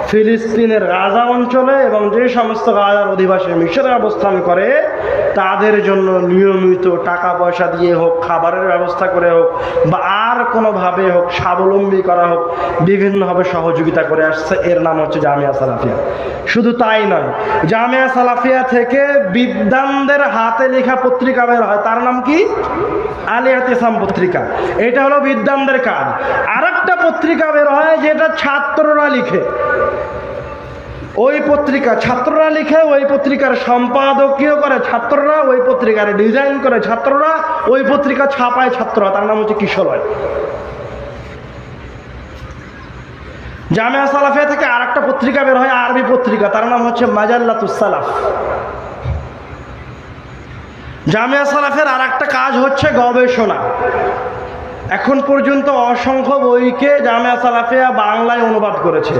ফিলিস্তিনের গাজা অঞ্চলে এবং যে সমস্ত গাজার অধিবাসী মিশরে অবস্থান করে তাদের জন্য নিয়মিত টাকা পয়সা দিয়ে হোক, খাবারের ব্যবস্থা করে হোক, বা আর কোনোভাবে হোক, স্বাবলম্বী করা হোক, বিভিন্নভাবে সহযোগিতা করে আসছে। এর নাম হচ্ছে জামিয়া সালাফিয়া। শুধু তাই নয়, জামিয়া সালাফিয়া থেকে বিদ্বানদের হাতে লেখা পত্রিকা বের হয়, তার নাম কি? আলে ইতিসাম পত্রিকা। এটা হলো বিদ্বানদের কাজ। আর একটা পত্রিকা বের হয় যেটা ছাত্ররা লিখে, ওই পত্রিকা ছাত্ররা লিখে, ওই পত্রিকার সম্পাদকীয় করে ছাত্ররা, ওই পত্রিকার ডিজাইন করে ছাত্ররা, ওই পত্রিকা ছাপায় ছাত্ররা, তার নাম হচ্ছে কিশোরয়। জামিয়া সালাফিয়া থেকে আর একটা পত্রিকা বের হয়, আরবি পত্রিকা, তার নাম হচ্ছে মাজাল্লাতুস সালাফ। জামিয়া সালাফের আর একটা কাজ হচ্ছে গবেষণা। এখন পর্যন্ত অসংখ্য বইকে জামিয়া সালাফিয়া বাংলায় অনুবাদ করেছে।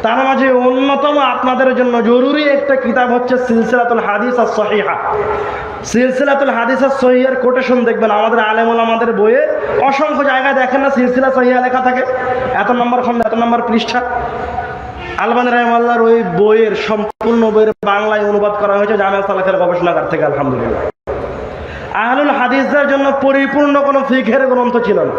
তার মাঝে অন্যতম আপনাদের জন্য জরুরি একটা কিতাব হচ্ছে সিলসিলাতুল হাদিস আস-সহিহা। সিলসিলাতুল হাদিস আস-সহিহার কোটেশন দেখবেন আমাদের আলেম ওলামাদের বইয়ে অসংখ্য জায়গায়, দেখেন না সিলসিলা সহিহা লেখা থাকে, এত নম্বর খন্ড, এত নম্বর পৃষ্ঠা। আলবানী রাহিমাহুল্লাহর ওই বইয়ের সম্পূর্ণ বইয়ের বাংলায় অনুবাদ করা হয়েছে জামিয়া সালাফিয়ার গবেষণাগার থেকে। আলহামদুলিল্লাহ, আহলুল হাদিসদের জন্য পরিপূর্ণ কোনো ফিকহের গ্রন্থ ছিল না।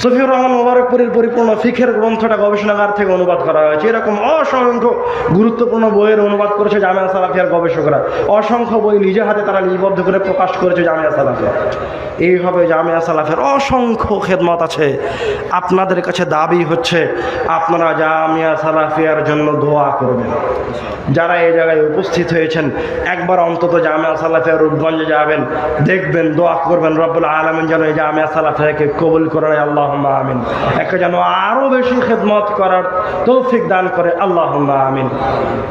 সফিউর রহমান মোবারকপুরীর পরিপূর্ণ ফিকহের গ্রন্থটা গবেষণাগার থেকে অনুবাদ করা হয়েছে। এরকম অসংখ্য গুরুত্বপূর্ণ বইয়ের অনুবাদ করেছে জামিয়া সালাফিয়ার গবেষকরা। অসংখ্য বই নিজে হাতে তারা লিপিবদ্ধ করে প্রকাশ করেছে জামিয়া সালাফিয়া। এইভাবে জামিয়া সালাফিয়ার অসংখ্য খেদমত আছে। আপনাদের কাছে দাবি হচ্ছে আপনারা জামিয়া সালাফিয়ার জন্য দোয়া করবেন। যারা এই জায়গায় উপস্থিত হয়েছেন একবার অন্তত জামিয়া সালাফিয়ার রূপগঞ্জে যাবেন, দেখবেন, দোয়া করবেন রব্বুল আলামিন যেন এই জামিয়া সালাফিয়াকে কবুল করে আল্লাহুম্মা আমিন। একে যেন আরও বেশি খেদমত করার তৌফিক দান করে আল্লাহুম্মা আমিন।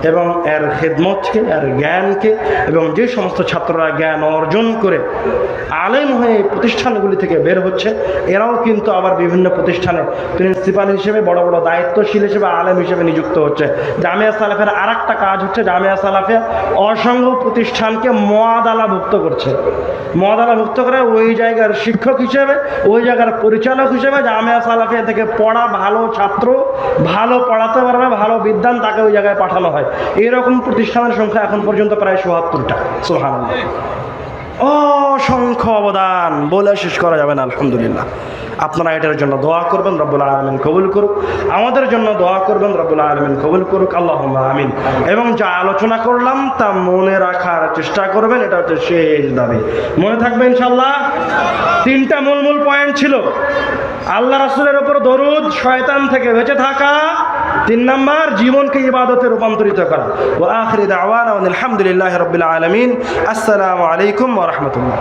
এবং এর খেদমতকে, এর জ্ঞানকে, এবং যে সমস্ত ছাত্ররা জ্ঞান অর্জন করে আলেম হয়ে প্রতিষ্ঠানগুলি থেকে বের হচ্ছে, এরাও কিন্তু আবার বিভিন্ন প্রতিষ্ঠানে প্রিন্সিপাল হিসেবে, বড় বড় দায়িত্বশীল হিসেবে, আলেম হিসেবে নিযুক্ত হচ্ছে। জামিয়া সালাফিয়ার আর একটা কাজ হচ্ছে জামিয়া সালাফিয়া অসংখ্য প্রতিষ্ঠানকে মুআদালাভুক্ত করছে। মুআদালাভুক্ত করে ওই জায়গার শিক্ষক হিসেবে, ওই জায়গার পরিচালক হিসেবে জামিয়া সালাফিয়া থেকে পড়া ভালো ছাত্র, ভালো পড়াতে পারবে, ভালো বিদ্বান, তাকে ওই জায়গায় পাঠানো হয়। এরকম প্রতিষ্ঠানের সংখ্যা এখন পর্যন্ত প্রায় ৭৭টা। সুবহানাল্লাহ, অসংখ্য অবদান বলে শেষ করা যাবে না। আলহামদুলিল্লাহ, আপনারা এটার জন্য দোয়া করবেন, রব্বুল আলামিন কবুল করুক। আমাদের জন্য দোয়া করবেন, রব্বুল আলামিন কবুল করুক। আল্লাহুম্মা আমিন। এবং যা আলোচনা করলাম তা মনে রাখার চেষ্টা করবেন, এটা হচ্ছে শেষ দাবি। মনে থাকবে ইনশাআল্লাহ। তিনটা মূল পয়েন্ট ছিল: আল্লাহ রাসূলের উপর দরুদ, শয়তান থেকে বেঁচে থাকা, 3 নাম্বার জীবনকে ইবাদতে রূপান্তরিত করা। ওয়া আখিরি দাওয়ানা আলহামদুলিল্লাহি রাব্বিল আলামিন। আসসালামু আলাইকুম ওয়া রাহমাতুল্লাহ।